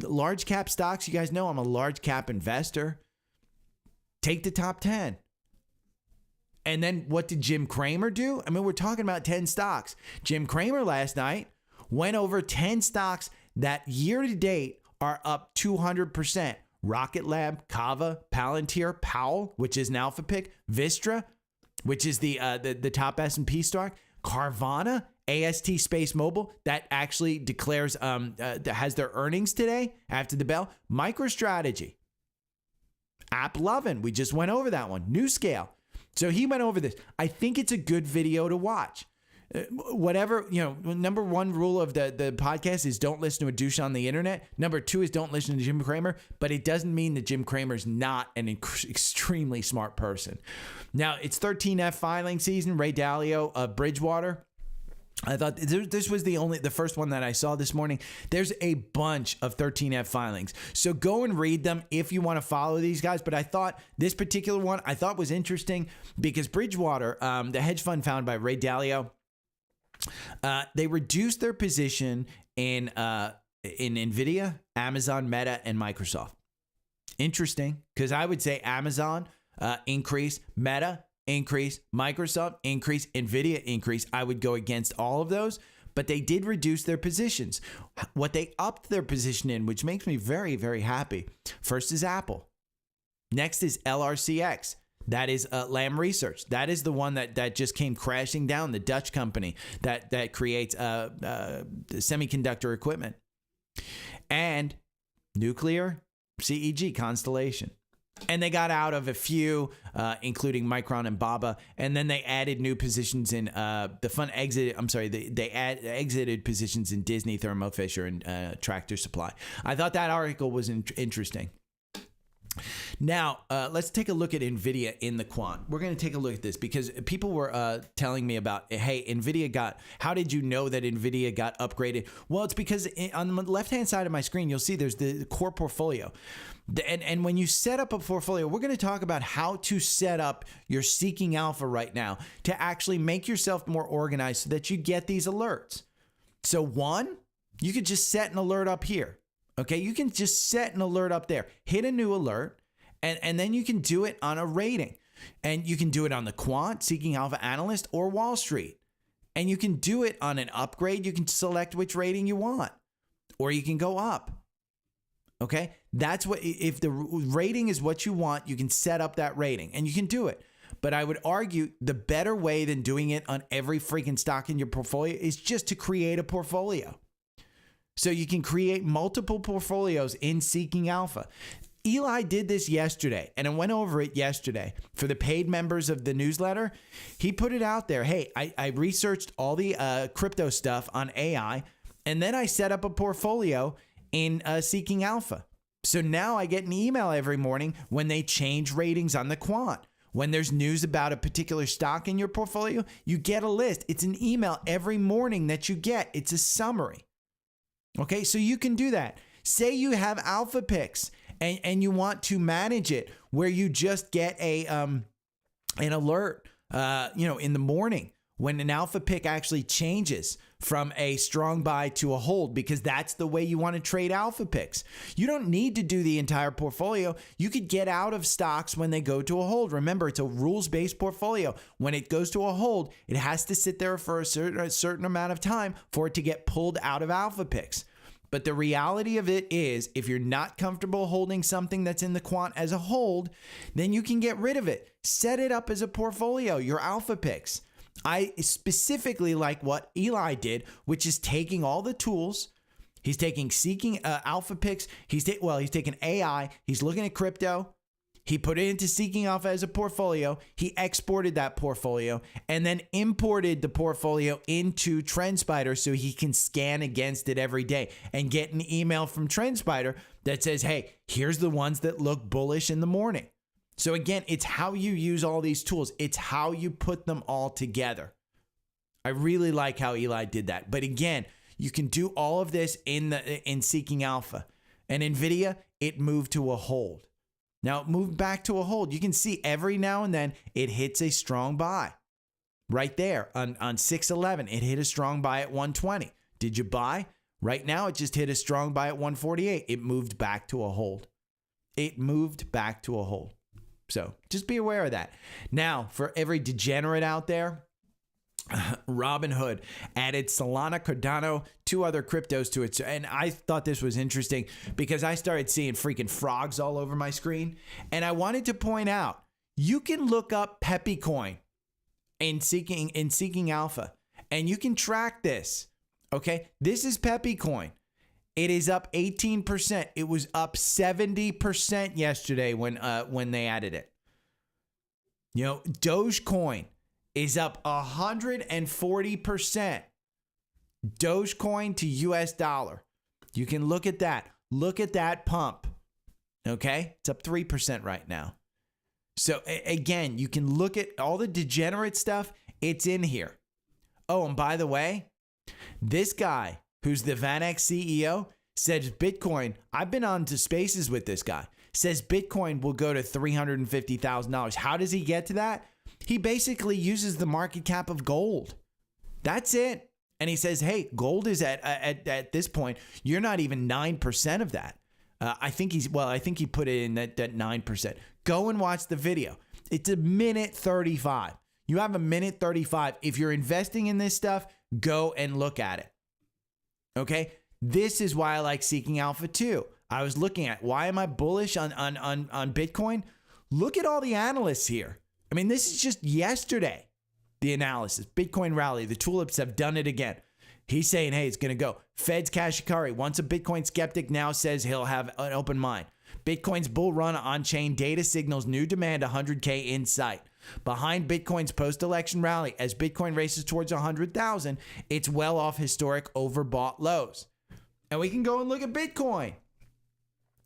Large cap stocks, you guys know I'm a large cap investor. Take the top 10. And then what did Jim Cramer do? I mean, we're talking about 10 stocks. Jim Cramer last night went over 10 stocks that year to date are up 200%. Rocket Lab, Kava, Palantir, Powell, which is an alpha pick, Vistra, which is the top S&P stock, Carvana, AST Space Mobile, that actually declares that has their earnings today after the bell, MicroStrategy, AppLovin, we just went over that one, NewScale. So he went over this. I think it's a good video to watch. Whatever, number one rule of the podcast is don't listen to a douche on the internet. Number two is don't listen to Jim Cramer, but it doesn't mean that Jim Cramer is not an extremely smart person. Now, it's 13F filing season. Ray Dalio of Bridgewater. I thought this was the first one that I saw this morning. There's a bunch of 13F filings. So go and read them if you want to follow these guys. But I thought this particular one was interesting because Bridgewater, the hedge fund founded by Ray Dalio, they reduced their position in NVIDIA, Amazon, Meta, and Microsoft. Interesting, because I would say Amazon increase, Meta increase, Microsoft increase, NVIDIA increase. I would go against all of those, but they did reduce their positions. What they upped their position in, which makes me very, very happy. First is Apple. Next is LRCX. That is Lam Research. That is the one that just came crashing down, the Dutch company that creates semiconductor equipment. And Nuclear, CEG, Constellation. And they got out of a few, including Micron and Baba, and then they added new positions in the fund exited. I'm sorry, they exited positions in Disney, Thermo Fisher, and Tractor Supply. I thought that article was interesting. Now, let's take a look at NVIDIA in the quant. We're going to take a look at this because people were telling me about, hey, how did you know that NVIDIA got upgraded? Well, it's because on the left-hand side of my screen, you'll see there's the core portfolio. And when you set up a portfolio, we're going to talk about how to set up your Seeking Alpha right now to actually make yourself more organized so that you get these alerts. So one, you could just set an alert up here. Okay, you can just set an alert up there, hit a new alert, and then you can do it on a rating. And you can do it on the quant, Seeking Alpha Analyst, or Wall Street. And you can do it on an upgrade. You can select which rating you want, or you can go up. Okay, that's what, if the rating is what you want, you can set up that rating and you can do it. But I would argue the better way than doing it on every freaking stock in your portfolio is just to create a portfolio. So you can create multiple portfolios in Seeking Alpha. Eli did this yesterday, and I went over it yesterday for the paid members of the newsletter. He put it out there. Hey, I researched all the crypto stuff on AI, and then I set up a portfolio in Seeking Alpha. So now I get an email every morning when they change ratings on the quant. When there's news about a particular stock in your portfolio, you get a list. It's an email every morning that you get. It's a summary. Okay, so you can do that. Say you have alpha picks and you want to manage it where you just get an alert, in the morning when an alpha pick actually changes from a strong buy to a hold, because that's the way you want to trade alpha picks. You don't need to do the entire portfolio. You could get out of stocks when they go to a hold. Remember, it's a rules-based portfolio. When it goes to a hold, it has to sit there for a certain amount of time for it to get pulled out of alpha picks. But the reality of it is, if you're not comfortable holding something that's in the quant as a hold, then you can get rid of it. Set it up as a portfolio, your alpha picks. I specifically like what Eli did, which is taking all the tools. He's taking seeking alpha picks. He's taking AI. He's looking at crypto. He put it into Seeking Alpha as a portfolio. He exported that portfolio and then imported the portfolio into Trendspider so he can scan against it every day and get an email from Trendspider that says, hey, here's the ones that look bullish in the morning. So again, it's how you use all these tools. It's how you put them all together. I really like how Eli did that. But again, you can do all of this in Seeking Alpha. And NVIDIA, it moved to a hold. Now it moved back to a hold. You can see every now and then it hits a strong buy. Right there on 611, it hit a strong buy at 120. Did you buy? Right now, it just hit a strong buy at 148. It moved back to a hold. It moved back to a hold. So just be aware of that. Now, for every degenerate out there, Robinhood added Solana, Cardano, 2 other cryptos to it. And I thought this was interesting because I started seeing freaking frogs all over my screen. And I wanted to point out, you can look up Peppy Coin in Seeking Alpha, and you can track this. Okay, this is Peppy Coin. It is up 18%. It was up 70% yesterday when they added it. You know, Dogecoin is up 140%. Dogecoin to US dollar. You can look at that. Look at that pump. Okay? It's up 3% right now. So again, you can look at all the degenerate stuff. It's in here. Oh, and by the way, this guy who's the VanEck CEO says Bitcoin, I've been on to spaces with this guy, says Bitcoin will go to $350,000. How does he get to that? He basically uses the market cap of gold. That's it. And he says, hey, gold is at this point, you're not even 9% of that. I think he put it in that 9%. Go and watch the video. It's a minute 35. You have a minute 35. If you're investing in this stuff, go and look at it. Okay? This is why I like Seeking Alpha too. I was looking at, why am I bullish on Bitcoin? Look at all the analysts here. I mean, this is just yesterday, the analysis. Bitcoin rally, the tulips have done it again. He's saying, hey, it's going to go. Fed's Kashikari, once a Bitcoin skeptic, now says he'll have an open mind. Bitcoin's bull run on-chain data signals new demand 100K in sight. Behind Bitcoin's post-election rally, as Bitcoin races towards 100,000, it's well off historic overbought lows. And we can go and look at Bitcoin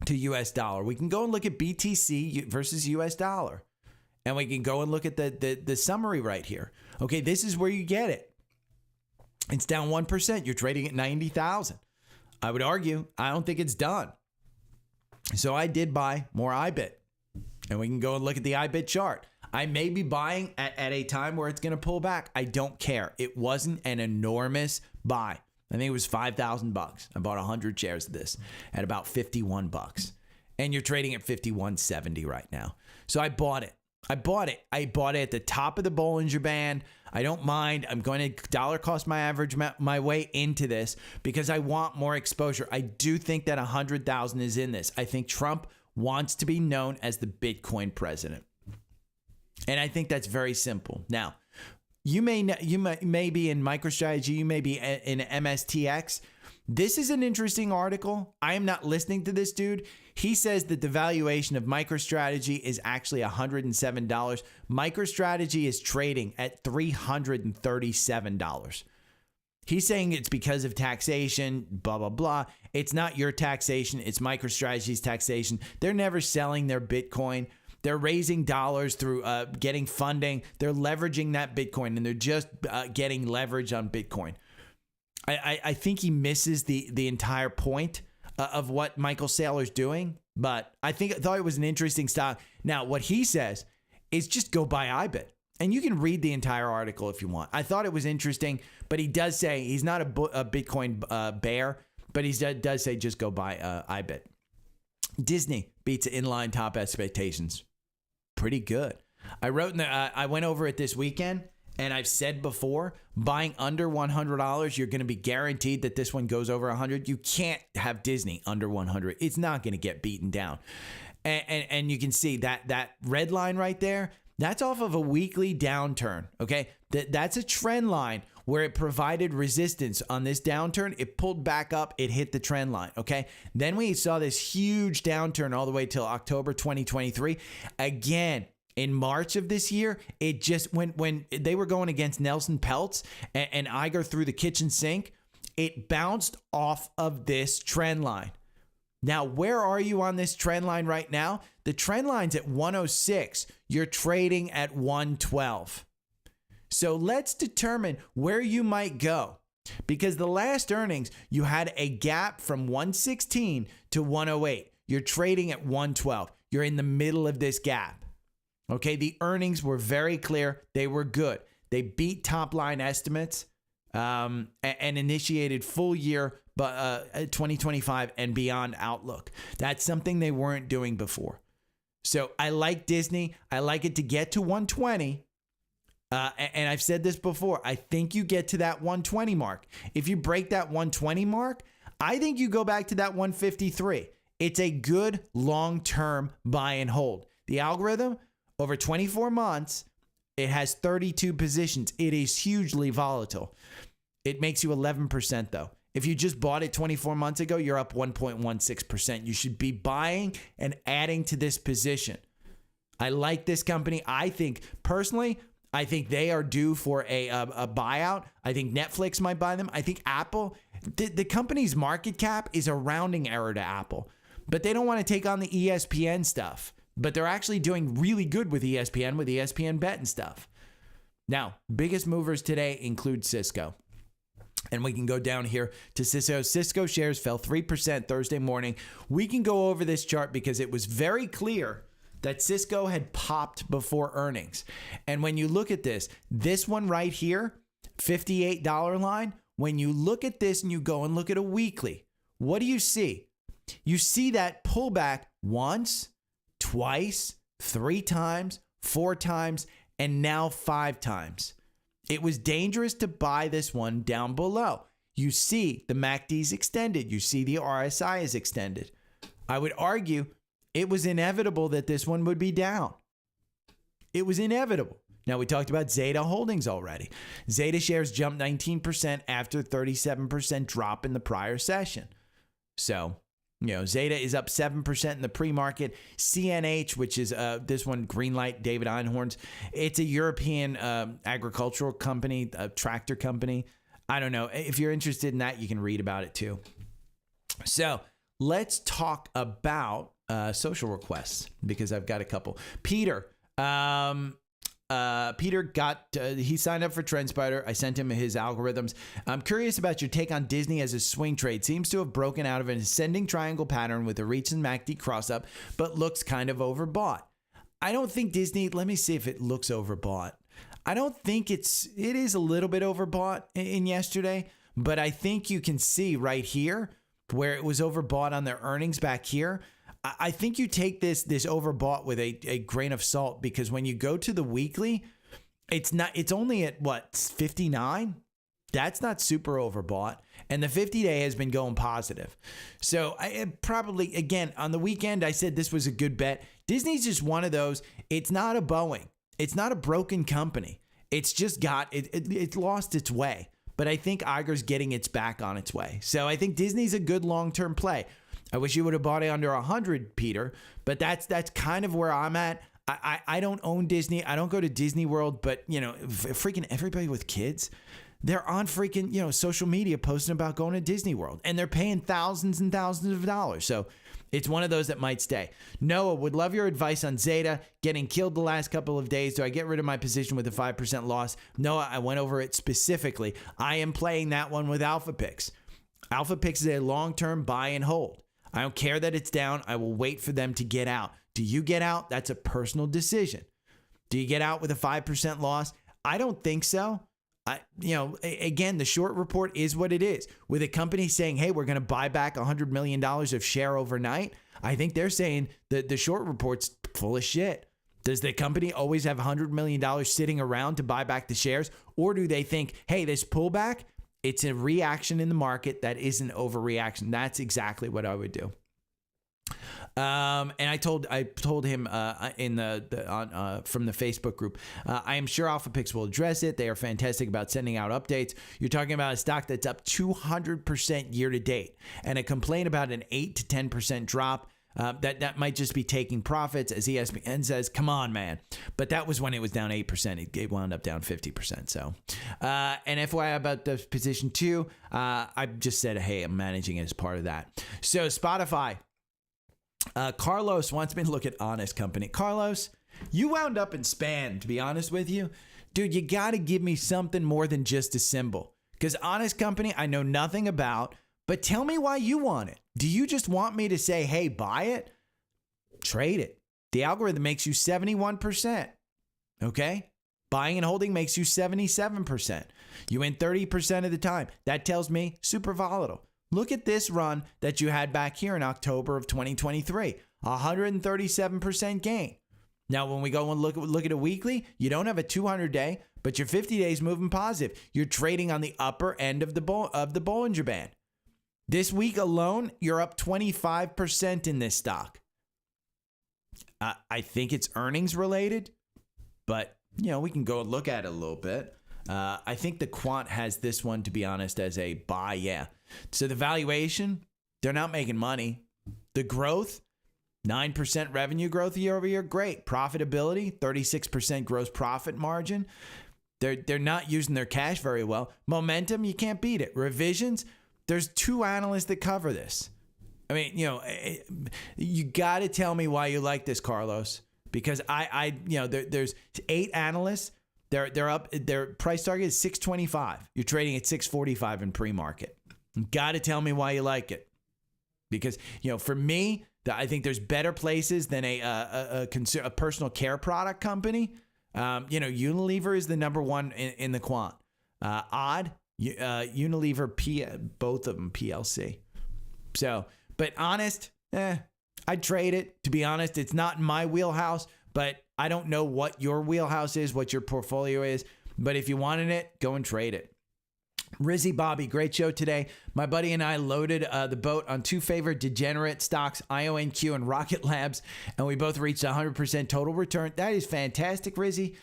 to US dollar. We can go and look at BTC versus US dollar. And we can go and look at the summary right here. Okay, this is where you get it. It's down 1%. You're trading at 90,000. I would argue, I don't think it's done. So I did buy more IBIT. And we can go and look at the IBIT chart. I may be buying at a time where it's going to pull back. I don't care. It wasn't an enormous buy. I think it was $5,000. I bought 100 shares of this at about $51. And you're trading at $51.70 right now. So I bought it. I bought it at the top of the Bollinger Band. I don't mind. I'm going to dollar cost my average my way into this because I want more exposure. I do think that 100,000 is in this. I think Trump wants to be known as the Bitcoin president. And I think that's very simple. Now, you may be in MicroStrategy, you may be in MSTX. This is an interesting article. I am not listening to this dude. He says that the valuation of MicroStrategy is actually $107. MicroStrategy is trading at $337. He's saying it's because of taxation, blah, blah, blah. It's not your taxation. It's MicroStrategy's taxation. They're never selling their Bitcoin. They're raising dollars through getting funding. They're leveraging that Bitcoin, and they're just getting leverage on Bitcoin. I think he misses the entire point of what Michael Saylor's doing, but I thought it was an interesting stock. Now, what he says is just go buy IBIT. And you can read the entire article if you want. I thought it was interesting, but he does say he's not a Bitcoin bear, but he does say just go buy IBIT. Disney beats inline top expectations. Pretty good. I went over it this weekend, and I've said before, buying under $100, you're going to be guaranteed that this one goes over 100. You can't have Disney under 100. It's not going to get beaten down. And you can see that red line right there. That's off of a weekly downturn, okay? That's a trend line where it provided resistance on this downturn. It pulled back up. It hit the trend line, okay? Then we saw this huge downturn all the way till October 2023. Again, in March of this year, it just, when they were going against Nelson Peltz and Iger through the kitchen sink, it bounced off of this trend line. Now, where are you on this trend line right now? The trend line's at 106. You're trading at 112. So let's determine where you might go. Because the last earnings, you had a gap from 116 to 108. You're trading at 112. You're in the middle of this gap. Okay, the earnings were very clear. They were good. They beat top line estimates and initiated full year 2025 and beyond outlook. That's something they weren't doing before. So I like Disney. I like it to get to 120. And I've said this before. I think you get to that 120 mark. If you break that 120 mark, I think you go back to that 153. It's a good long-term buy and hold. The algorithm, over 24 months, it has 32 positions. It is hugely volatile. It makes you 11% though. If you just bought it 24 months ago, you're up 1.16%. You should be buying and adding to this position. I like this company. I think, personally, I think they are due for a buyout. I think Netflix might buy them. I think Apple, the company's market cap is a rounding error to Apple. But they don't want to take on the ESPN stuff. But they're actually doing really good with ESPN Bet and stuff. Now, biggest movers today include Cisco. And we can go down here to Cisco. Cisco shares fell 3% Thursday morning. We can go over this chart because it was very clear that Cisco had popped before earnings. And when you look at this one right here, $58 line, when you look at this and you go and look at a weekly, what do you see? You see that pullback once, twice, 3 times, 4 times, and now 5 times. It was dangerous to buy this one down below. You see the MACD is extended. You see the RSI is extended. I would argue it was inevitable that this one would be down. It was inevitable. Now, we talked about ZETA Holdings already. ZETA shares jumped 19% after 37% drop in the prior session. So, ZETA is up 7% in the pre-market. CNH, which is this one, Greenlight, David Einhorn's. It's a European agricultural company, a tractor company. I don't know. If you're interested in that, you can read about it too. So let's talk about social requests because I've got a couple. Peter he signed up for Trendspider. I sent him his algorithms. I'm curious about your take on Disney as a swing trade. Seems to have broken out of an ascending triangle pattern with a reach and MACD cross up, but looks kind of overbought. I don't think Disney, let me see if it looks overbought. I don't think it is a little bit overbought in yesterday, but I think you can see right here where it was overbought on their earnings back here. I think you take this overbought with a grain of salt because when you go to the weekly, it's only at what, 59? That's not super overbought. And the 50-day has been going positive. So I probably, again, on the weekend, I said this was a good bet. Disney's just one of those. It's not a Boeing. It's not a broken company. It's just it's lost its way. But I think Iger's getting its back on its way. So I think Disney's a good long-term play. I wish you would have bought it under 100, Peter, but that's kind of where I'm at. I don't own Disney. I don't go to Disney World, but freaking everybody with kids, they're on freaking, social media posting about going to Disney World and they're paying thousands and thousands of dollars. So it's one of those that might stay. Noah, would love your advice on ZETA getting killed the last couple of days. Do I get rid of my position with a 5% loss? Noah, I went over it specifically. I am playing that one with Alpha Picks. Alpha Picks is a long-term buy and hold. I don't care that it's down. I will wait for them to get out. Do you get out? That's a personal decision. Do you get out with a 5% loss? I don't think so. Again, the short report is what it is. With a company saying, hey, we're going to buy back $100 million of share overnight, I think they're saying that the short report's full of shit. Does the company always have $100 million sitting around to buy back the shares? Or do they think, hey, this pullback, it's a reaction in the market that isn't overreaction? That's exactly what I would do. And I told him from the Facebook group, I am sure AlphaPix will address it. They are fantastic about sending out updates. You're talking about a stock that's up 200% year to date, and a complaint about an 8 to 10% drop. That might just be taking profits, as ESPN says. Come on, man. But that was when it was down 8%. It wound up down 50%. So, and FYI about the position 2, I just said, hey, I'm managing it as part of that. So Spotfiy. Carlos wants me to look at Honest Company. Carlos, you wound up in Span, to be honest with you. Dude, you got to give me something more than just a symbol. Because Honest Company, I know nothing about, but tell me why you want it. Do you just want me to say, hey, buy it? Trade it. The algorithm makes you 71%. Okay? Buying and holding makes you 77%. You win 30% of the time. That tells me super volatile. Look at this run that you had back here in October of 2023, 137% gain. Now, when we go and look at a weekly, you don't have a 200-day, but your 50 days moving positive. You're trading on the upper end of the Bollinger Band. This week alone, you're up 25% in this stock. I think it's earnings related, but we can go look at it a little bit. I think the quant has this one, to be honest, as a buy. Yeah. So the valuation, they're not making money. The growth, 9% revenue growth year over year. Great. Profitability, 36% gross profit margin. They're not using their cash very well. Momentum, you can't beat it. Revisions, there's 2 analysts that cover this. I mean, you got to tell me why you like this, Carlos, because there's 8 analysts. They're up. Their price target is 625. You're trading at 645 in pre-market. You got to tell me why you like it, because for me, I think there's better places than a personal care product company. Unilever is the number one in the quant. Unilever, both of them PLC. So, but Honest, I'd trade it. To be honest, it's not in my wheelhouse, but I don't know what your wheelhouse is, what your portfolio is. But if you wanted it, go and trade it. Rizzy Bobby, great show today. My buddy and I loaded the boat on 2 favorite degenerate stocks, IONQ and Rocket Labs, and we both reached 100% total return. That is fantastic, Rizzy.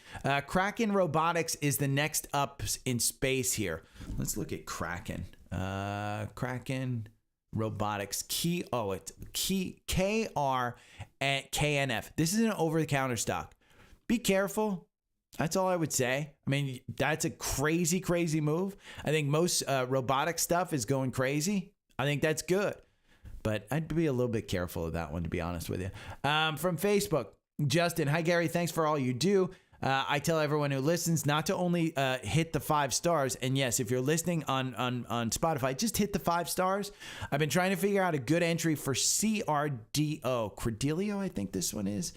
Kraken Robotics is the next up in space here. Let's look at Kraken. Kraken Robotics. It's KRKNF. This is an over-the-counter stock. Be careful. That's all I would say. I mean, that's a crazy, crazy move. I think most robotic stuff is going crazy. I think that's good. But I'd be a little bit careful of that one, to be honest with you. From Facebook, Justin. Hi, Gary. Thanks for all you do. I tell everyone who listens not to only hit the 5 stars. And yes, if you're listening on Spotfiy, just hit the 5 stars. I've been trying to figure out a good entry for Credelio, I think this one is.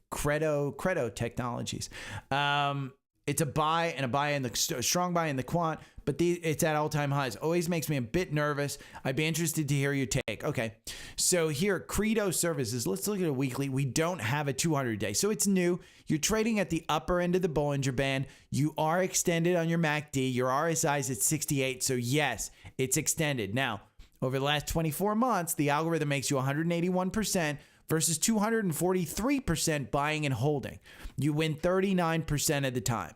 Credo Technologies. It's a buy and a strong buy in the quant, but it's at all-time highs. Always makes me a bit nervous. I'd be interested to hear your take. Okay, so here, Credo Services. Let's look at a weekly. We don't have a 200-day, so it's new. You're trading at the upper end of the Bollinger Band. You are extended on your MACD. Your RSI is at 68, so yes, it's extended. Now, over the last 24 months, the algorithm makes you 181%, versus 243% buying and holding. You win 39% of the time.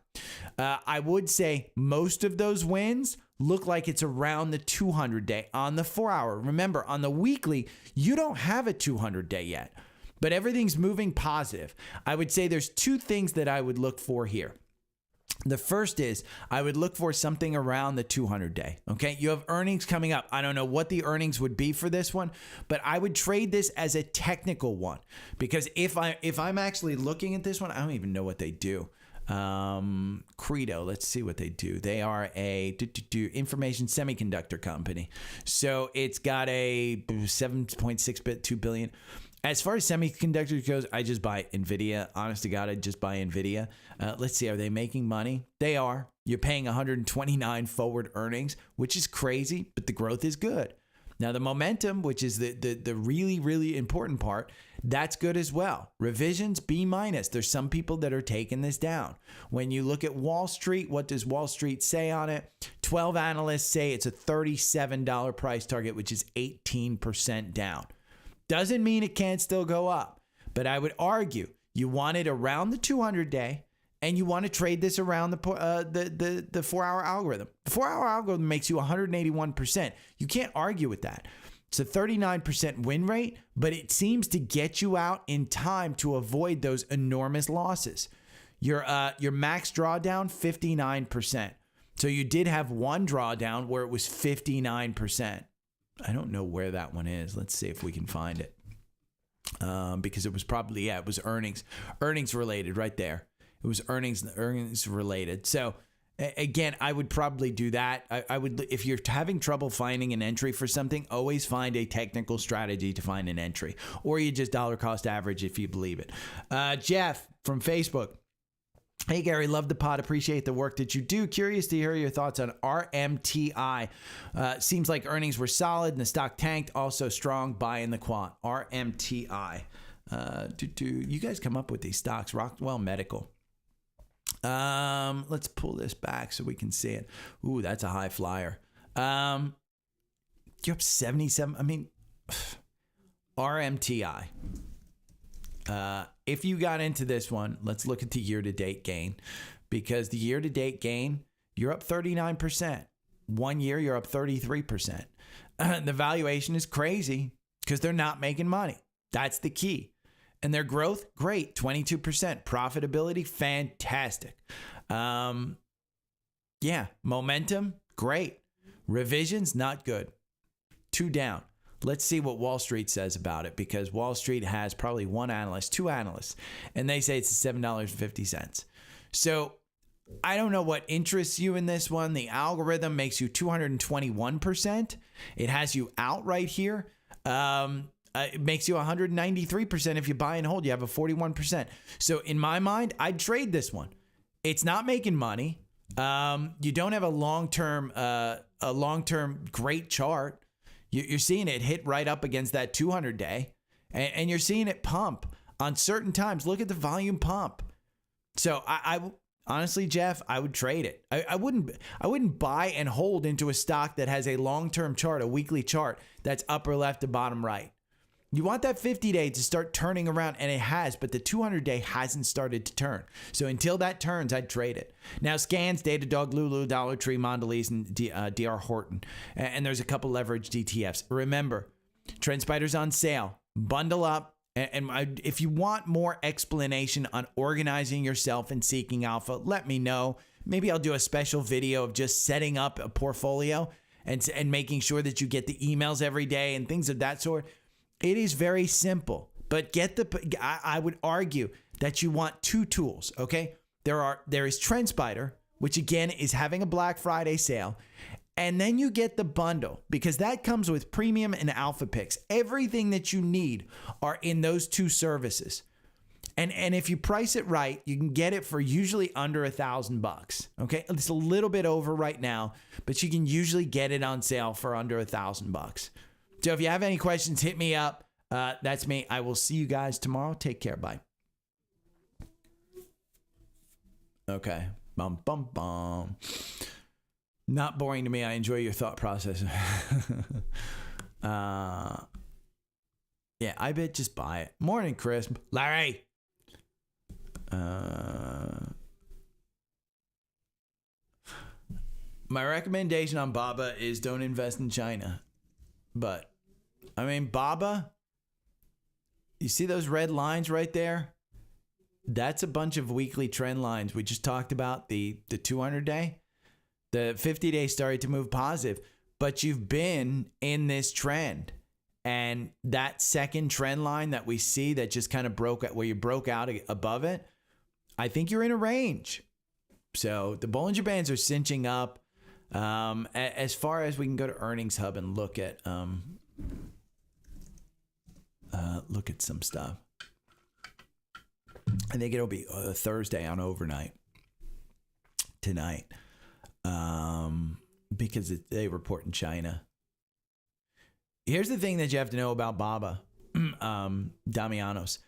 I would say most of those wins look like it's around the 200-day on the 4-hour. Remember, on the weekly, you don't have a 200-day yet, but everything's moving positive. I would say there's 2 things that I would look for here. The first is I would look for something around the 200-day. Okay, you have earnings coming up. I don't know what the earnings would be for this one, but I would trade this as a technical one, because if I'm actually looking at this one, I don't even know what they do. Credo, let's see what they do. They are a information semiconductor company, so it's got a 7.6 2 billion. As far as semiconductors goes, I just buy NVIDIA. Honest to God, I just buy NVIDIA. Let's see, are they making money? They are. You're paying 129 forward earnings, which is crazy, but the growth is good. Now, the momentum, which is the really, really important part, that's good as well. Revisions, B-. There's some people that are taking this down. When you look at Wall Street, what does Wall Street say on it? 12 analysts say it's a $37 price target, which is 18% down. Doesn't mean it can't still go up, but I would argue you want it around the 200-day, and you want to trade this around the 4-hour algorithm. The 4-hour algorithm makes you 181%. You can't argue with that. It's a 39% win rate, but it seems to get you out in time to avoid those enormous losses. Your max drawdown, 59%. So you did have one drawdown where it was 59%. I don't know where that one is. Let's see if we can find it. Because it was probably, it was earnings related right there. It was earnings related. So again, I would probably do that. I would, if you're having trouble finding an entry for something, always find a technical strategy to find an entry, or you just dollar cost average if you believe it. Jeff from Facebook. Hey, Gary, love the pod. Appreciate the work that you do. Curious to hear your thoughts on RMTI. Seems like earnings were solid and the stock tanked. Also strong buy in the quant. RMTI. You guys come up with these stocks. Rockwell Medical. Let's pull this back so we can see it. Ooh, that's a high flyer. You're up 77. I mean, RMTI. If you got into this one, let's look at the year-to-date gain, because the year-to-date gain, you're up 39%. 1 year, you're up 33%. The valuation is crazy because they're not making money. That's the key. And their growth, great, 22%. Profitability, fantastic. Momentum, great. Revisions, not good. 2 down. Let's see what Wall Street says about it, because Wall Street has probably two analysts, and they say it's $7.50. So I don't know what interests you in this one. The algorithm makes you 221%. It has you out right here. It makes you 193% if you buy and hold. You have a 41%. So in my mind, I'd trade this one. It's not making money. You don't have a long-term great chart. You're seeing it hit right up against that 200-day, and you're seeing it pump on certain times. Look at the volume pump. So I honestly, Jeff, I would trade it. I wouldn't buy and hold into a stock that has a long-term chart, a weekly chart that's upper left to bottom right. You want that 50-day to start turning around, and it has, but the 200-day hasn't started to turn. So until that turns, I'd trade it. Now, Scans, Datadog, Lulu, Dollar Tree, Mondelez, and DR Horton. And there's a couple leveraged ETFs. Remember, Trendspider's on sale. Bundle up. And if you want more explanation on organizing yourself and seeking alpha, let me know. Maybe I'll do a special video of just setting up a portfolio and making sure that you get the emails every day and things of that sort. It is very simple, but I would argue that you want 2 tools, okay? There is Trendspider, which again is having a Black Friday sale, and then you get the bundle, because that comes with premium and alpha picks. Everything that you need are in those 2 services. And if you price it right, you can get it for usually under $1,000, okay? It's a little bit over right now, but you can usually get it on sale for under $1,000. So if you have any questions, hit me up. That's me. I will see you guys tomorrow. Take care. Bye. Okay. Bum, bum, bum. Not boring to me. I enjoy your thought process. Yeah, IBIT, just buy it. Morning, Chris. Larry. My recommendation on BABA is don't invest in China. But I mean, BABA, you see those red lines right there? That's a bunch of weekly trend lines. We just talked about the 200-day. The 50-day started to move positive, but you've been in this trend. And that second trend line that we see that just kind of where you broke out above it, I think you're in a range. So the Bollinger Bands are cinching up. As far as we can go to Earnings Hub and look at look at some stuff. I think it'll be Thursday on overnight tonight, because they report in China. Here's the thing that you have to know about Baba, Damianos.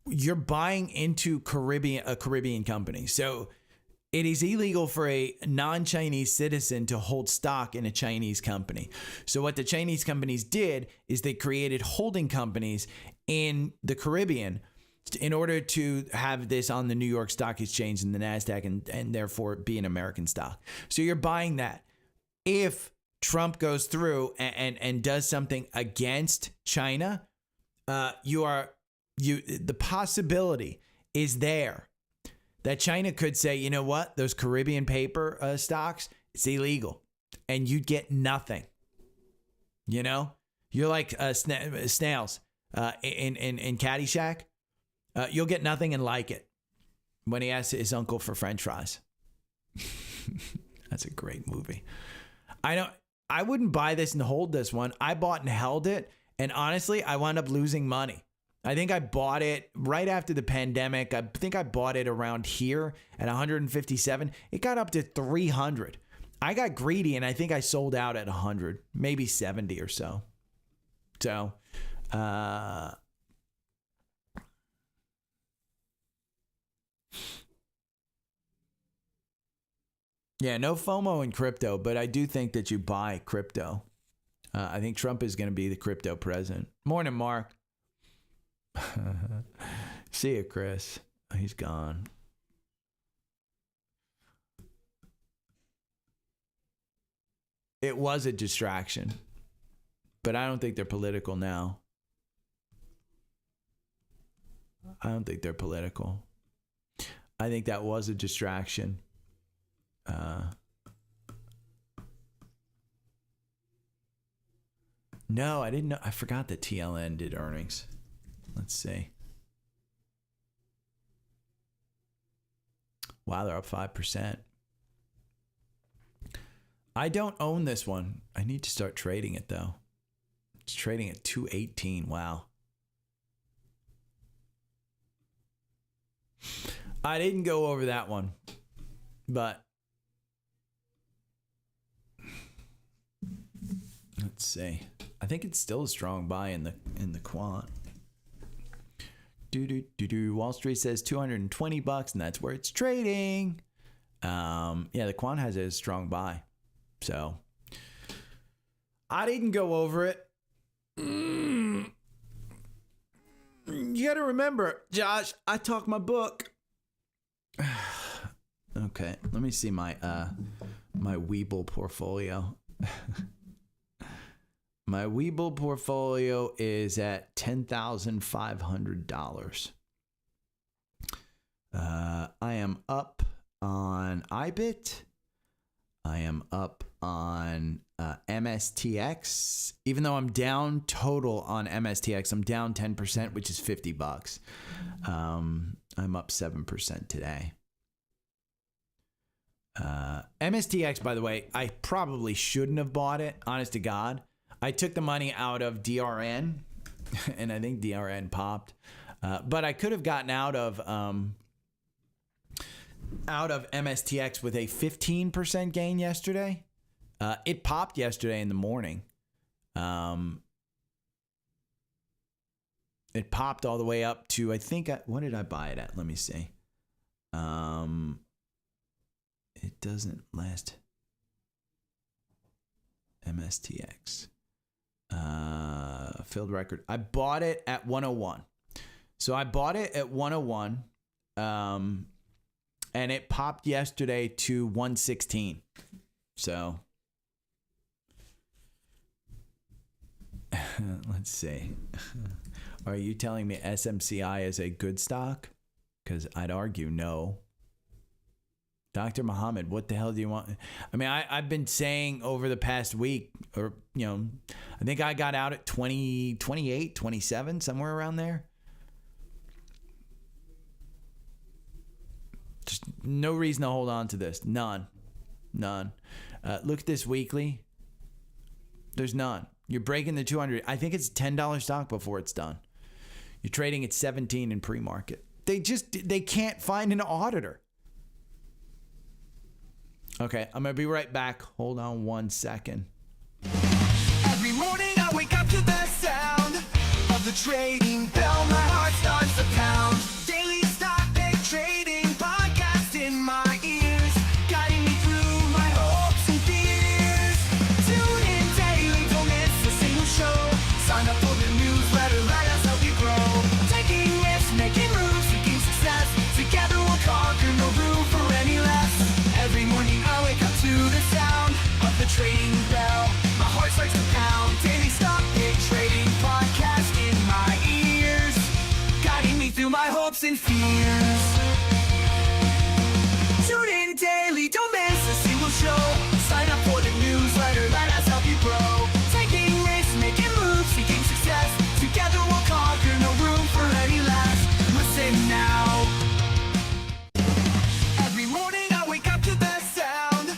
You're buying into a Caribbean company. So it is illegal for a non-Chinese citizen to hold stock in a Chinese company. So what the Chinese companies did is they created holding companies in the Caribbean in order to have this on the New York Stock Exchange and the NASDAQ and therefore be an American stock. So you're buying that. If Trump goes through and does something against China, the possibility is there that China could say, you know what, those Caribbean paper stocks, it's illegal, and you'd get nothing. You know, you're like snails in Caddyshack. You'll get nothing and like it when he asks his uncle for French fries. That's a great movie. I wouldn't buy this and hold this one. I bought and held it, and honestly, I wound up losing money. I think I bought it right after the pandemic. I think I bought it around here at 157. It got up to 300. I got greedy, and I think I sold out at 100, maybe 70 or so. So, yeah, no FOMO in crypto, but I do think that you buy crypto. I think Trump is going to be the crypto president. Morning, Mark. See you, Chris. He's gone. It was a distraction, but I don't think they're political now. I don't think they're political. I think that was a distraction. No, I didn't know. I forgot that TLN did earnings. Let's see. Wow, they're up 5%. I don't own this one. I need to start trading it, though. It's trading at 218. Wow. I didn't go over that one, but let's see. I think it's still a strong buy in the quant. Wall Street says $220, and that's where it's trading. Yeah, the quant has a strong buy. So I didn't go over it. You got to remember, Josh, I talk my book. Okay, let me see my Webull portfolio. My Webull portfolio is at $10,500. I am up on IBIT. I am up on MSTX. Even though I'm down total on MSTX, I'm down 10%, which is $50. I'm up 7% today. MSTX, by the way, I probably shouldn't have bought it, honest to God. I took the money out of DRN, and I think DRN popped. But I could have gotten out of MSTX with a 15% gain yesterday. It popped yesterday in the morning. It popped all the way up to, I think, what did I buy it at? Let me see. It doesn't last. MSTX. Filled record. I bought it at 101. So I bought it at 101. And it popped yesterday to 116. So let's see. Are you telling me SMCI is a good stock? Because I'd argue no. Dr. Muhammad, what the hell do you want? I mean, I've been saying over the past week, or, you know, I think I got out at 20, 28, 27, somewhere around there. Just no reason to hold on to this. None. Look at this weekly. There's none. You're breaking the 200. I think it's $10 stock before it's done. You're trading at 17 in pre-market. They can't find an auditor. Okay, I'm going to be right back. Hold on 1 second. Every morning I wake up to the sound of the trading bell. My heart starts to pound. Daily stock pick trading podcast in my ears, guiding me through my hopes and fears. Tune in daily, don't miss a single show. Sign up for the newsletter, let us help you grow. Taking risks, making moves, seeking success. Together we'll conquer, no room for any less. Every morning I wake up to the sound of the trading bell. My heart starts to pound. Daily stock pick trading podcast in my ears, guiding me through my hopes and fears. Tune in daily, don't miss a single show. Sign up for the newsletter, let us help you grow. Taking risks, making moves, seeking success. Together we'll conquer, no room for any less. Listen now. Every morning I wake up to the sound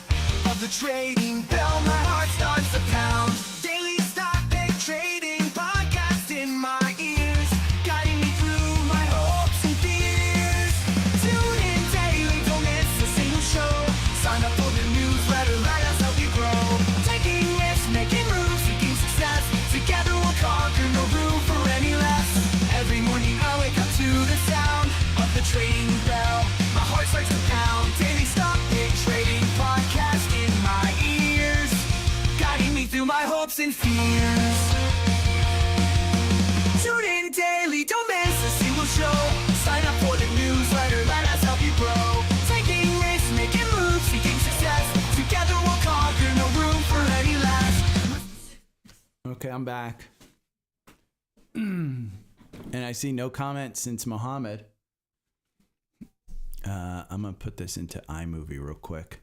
of the trading bell. My heart starts to pound. Daily stock pick trading podcast in my ears, guiding me through my hopes and fears. Tune in daily, don't miss a single show. Sign up for the newsletter, let us help you grow. Taking risks, making moves, seeking success. Together we'll conquer, no room for any less. Every morning I wake up to the sound of the trading bell. My heart starts to pound. Daily stock pick trading podcast in my ears, guiding me through my hopes and fears. Tune in daily, don't miss a single show. Sign up for the newsletter, let us help you grow. Taking risks, making moves, seeking success. Together we'll conquer, no room for any less. Okay, I'm back. And I see no comments since Mohammed. I'm going to put this into iMovie real quick,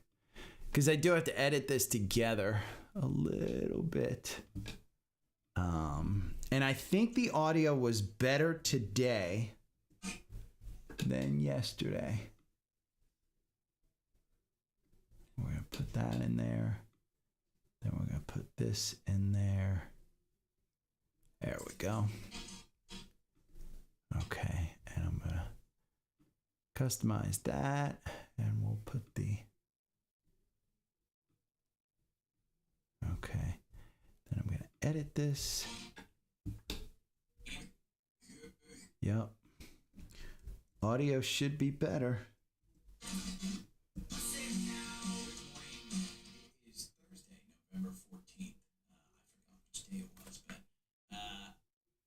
because I do have to edit this together a little bit. And I think the audio was better today than yesterday. We're going to put that in there. Then we're going to put this in there. There we go. Okay, and I'm going to customize that, and we'll put the... Okay, then I'm going to edit this. Yep. Audio should be better. Is Thursday, November 14th. I forgot which day it was, but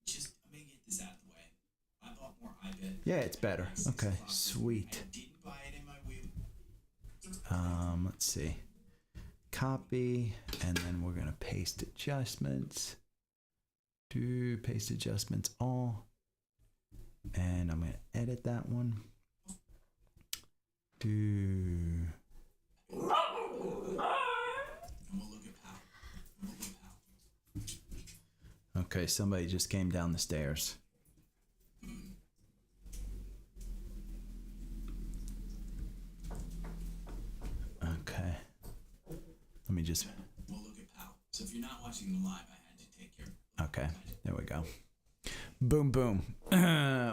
just I'm gonna get this out of the way. I bought more IBIT. Yeah, it's better. Okay, sweet. I didn't buy it in my wheel. Let's see. Copy, and then we're gonna paste adjustments. Do paste adjustments all. And I'm gonna edit that one. Do And we'll look at PAL. okay, somebody just came down the stairs. Okay. Let me just We'll look at PAL. So if you're not watching the live, I had to take care of it. okay. There we go. Boom, boom.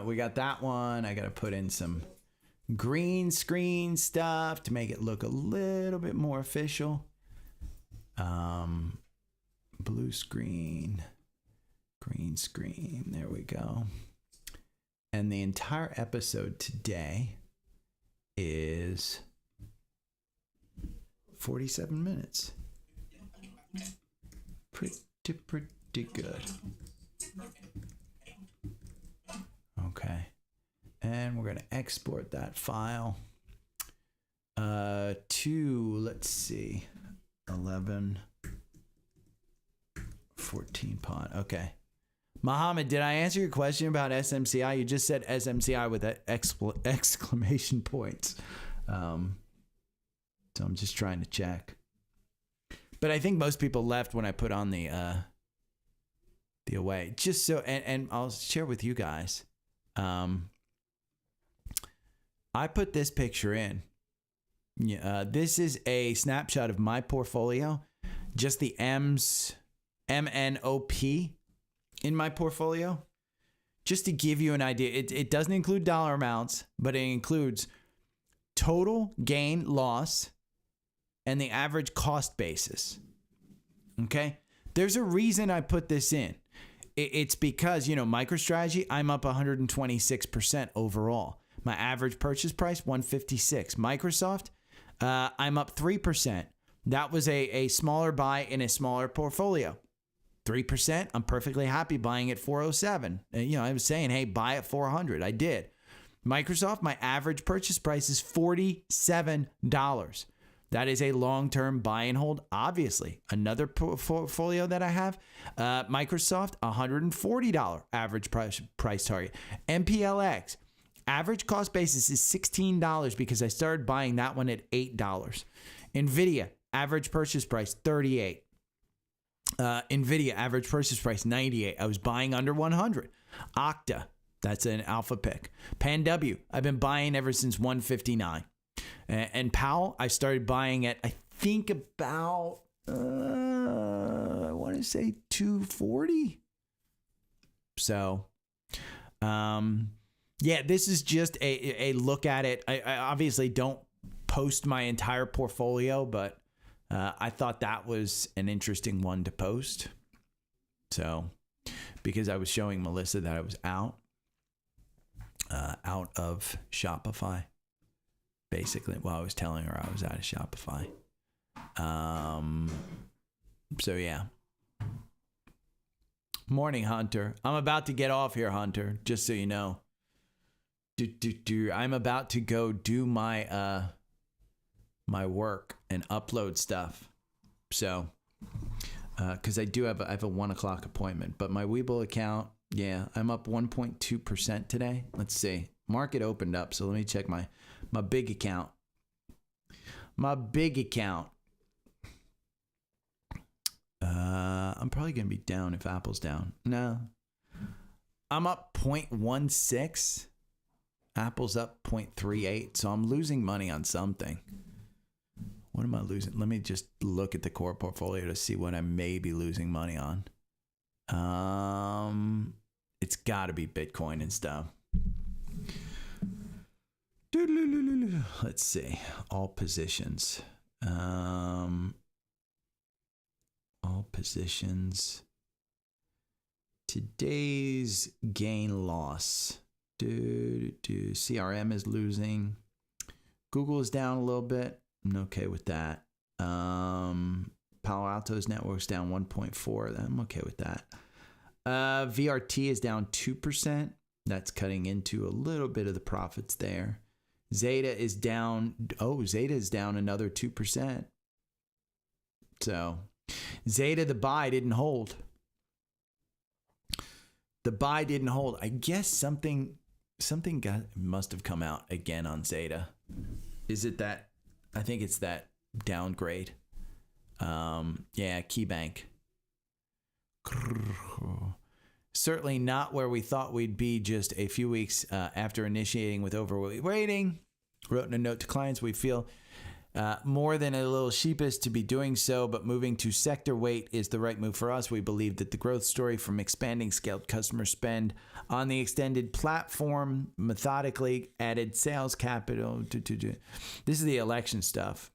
We got that one. I got to put in some green screen stuff to make it look a little bit more official. Blue screen, green screen. There we go. And the entire episode today is 47 minutes. Pretty good. Okay. And we're going to export that file to, let's see, 11, 14 pod. Okay. Mohammed, did I answer your question about SMCI? You just said SMCI with exclamation points. So I'm just trying to check. But I think most people left when I put on the away. Just so, and I'll share with you guys. I put this picture in. This is a snapshot of my portfolio. Just the M's MNOP in my portfolio. Just to give you an idea, it doesn't include dollar amounts, but it includes total gain loss and the average cost basis. Okay? There's a reason I put this in. It's because, MicroStrategy, I'm up 126% overall. My average purchase price, $156. Microsoft, I'm up 3%. That was a smaller buy in a smaller portfolio. 3%, I'm perfectly happy buying at 407. I was saying, hey, buy at 400. I did. Microsoft, my average purchase price is $47. That is a long-term buy and hold, obviously. Another portfolio that I have, Microsoft, $140 average price target. MPLX, average cost basis is $16 because I started buying that one at $8. NVIDIA, average purchase price, $38. NVIDIA, average purchase price, $98. I was buying under $100. Okta, that's an alpha pick. PanW, I've been buying ever since $159. And Powell, I started buying at, I think about, I want to say $240. So, this is just a look at it. I obviously don't post my entire portfolio, but I thought that was an interesting one to post. So, because I was showing Melissa that I was out of Shopify. Basically, I was telling her I was out of Shopify. So yeah. Morning, Hunter. I'm about to get off here, Hunter, just so you know. I'm about to go do my my work and upload stuff. So, because I have a 1:00 appointment, but my Webull account, I'm up 1.2% today. Let's see. Market opened up, so let me check my big account. My big account. I'm probably going to be down if Apple's down. No. I'm up 0.16. Apple's up 0.38. So I'm losing money on something. What am I losing? Let me just look at the core portfolio to see what I may be losing money on. It's got to be Bitcoin and stuff. Let's see. All positions. All positions. Today's gain loss. CRM is losing. Google is down a little bit. I'm okay with that. Palo Alto's network's down 1.4. I'm okay with that. VRT is down 2%. That's cutting into a little bit of the profits there. ZETA is down. ZETA is down another 2%. So ZETA, the buy didn't hold. The buy didn't hold. I guess something must have come out again on ZETA. Is it that? I think it's that downgrade. KeyBank. Certainly not where we thought we'd be just a few weeks after initiating with overweight weighting. Wrote in a note to clients, we feel more than a little sheepish to be doing so, but moving to sector weight is the right move for us. We believe that the growth story from expanding scaled customer spend on the extended platform, methodically added sales capital. This is the election stuff.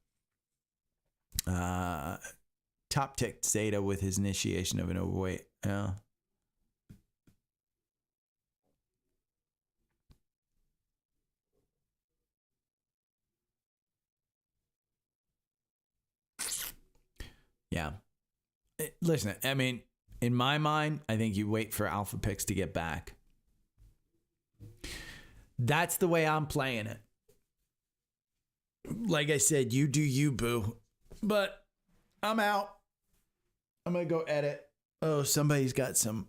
Top ticked ZETA with his initiation of an overweight. Yeah. Listen, I mean, in my mind, I think you wait for alpha picks to get back. That's the way I'm playing it. Like I said, you do you, boo. But I'm out. I'm going to go edit. Oh, somebody's got some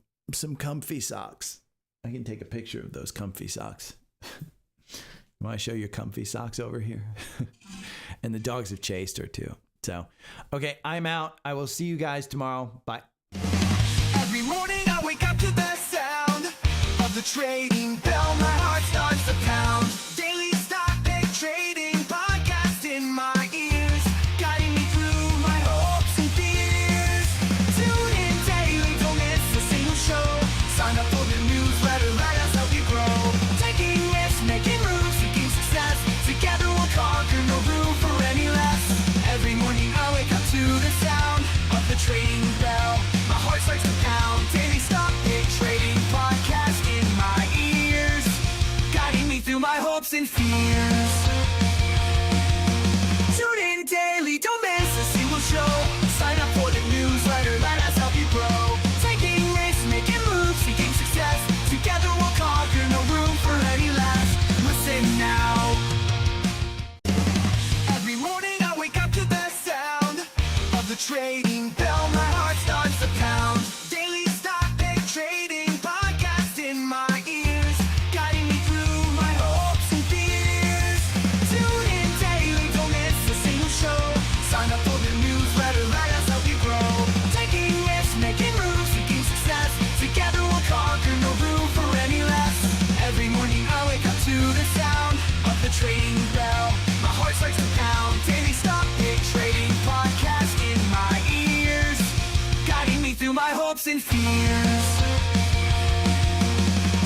comfy socks. I can take a picture of those comfy socks. Want to show your comfy socks over here? And the dogs have chased her too. So, okay, I'm out. I will see you guys tomorrow. Bye. Every morning I wake up to the sound of the trading bell. My heart starts to pound. Daily stock pick trading podcast in my ears, guiding me through my hopes and fears. Tune in. and fears. Tune in daily, don't miss a single show. Sign up for the newsletter, let us help you grow. Taking risks, making moves, seeking success. Together we'll conquer, no room for any less. Listen now. Every morning I wake up to the sound of the trading bell. My heart starts to pound. Daily stock pick trading podcast in my ears, guiding me through my hopes and fears. Tune in daily, don't miss a single show. Sign up for the newsletter, let us help you grow. Taking risks, making moves, seeking success. Together we'll conquer, no room for any less. Every morning I wake up to the sound of the trading bell. My heart starts to pound. Daily stock pick trading podcast in my ears, guiding me through my hopes and fears.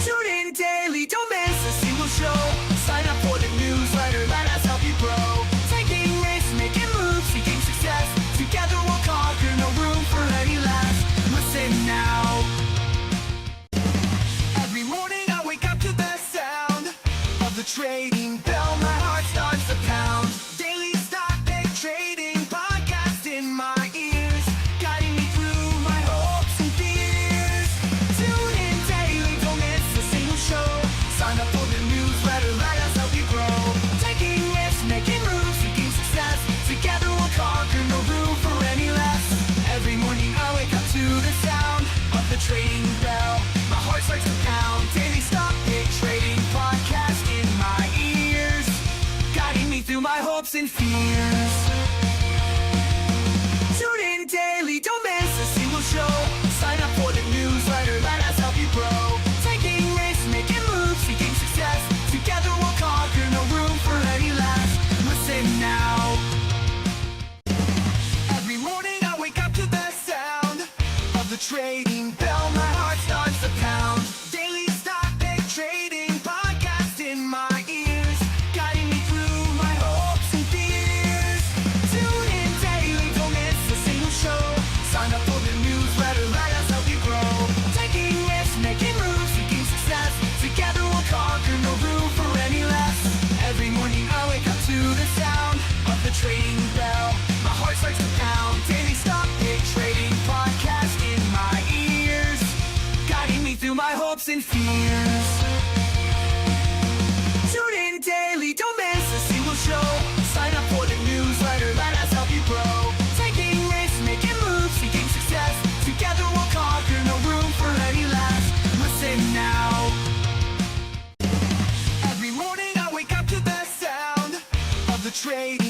Tune in daily, don't miss a single show. Sign up for the newsletter, let us help you grow. Taking risks, making moves, seeking success. Together we'll conquer, no room for any less. Listen now. Every morning I wake up to the sound of the trading bell. My heart starts to pound. Daily stock pick trading podcast in my ears, guiding me through my hopes and fears. Tune in daily, don't miss a single show. Sign up for the newsletter, let us help you grow. Taking risks, making moves, seeking success. Together we'll conquer, no room for any less. Every morning I wake up to the sound of the trading bell. My heart starts to pound. Daily stock pick trading podcast in my ears, guiding me through my hopes and fears. Tune in daily, don't miss a single show. Sign up for the newsletter, let us help you grow. Taking risks, making moves, seeking success. Together we'll conquer, no room for any less. Listen now. Every morning I wake up to the sound of the trading bell. My heart starts to pound. Daily stock pick trading podcast in my ears, guiding me through my hopes and fears. Tune in daily, don't miss a single show. Sign up for the newsletter, let us help you grow. Taking risks, making moves, seeking success. Together we'll conquer, no room for any less. Every morning I wake up to the sound of the trading bell. My heart starts to pound. Daily stock pick trading podcast in my ears, guiding me through my hopes and fears. Tune in daily, don't miss a single show. Sign up for the newsletter, let us help you grow. Taking risks, making moves, seeking success. Together we'll conquer, no room for any less. Listen now. Every morning I wake up to the sound of the trading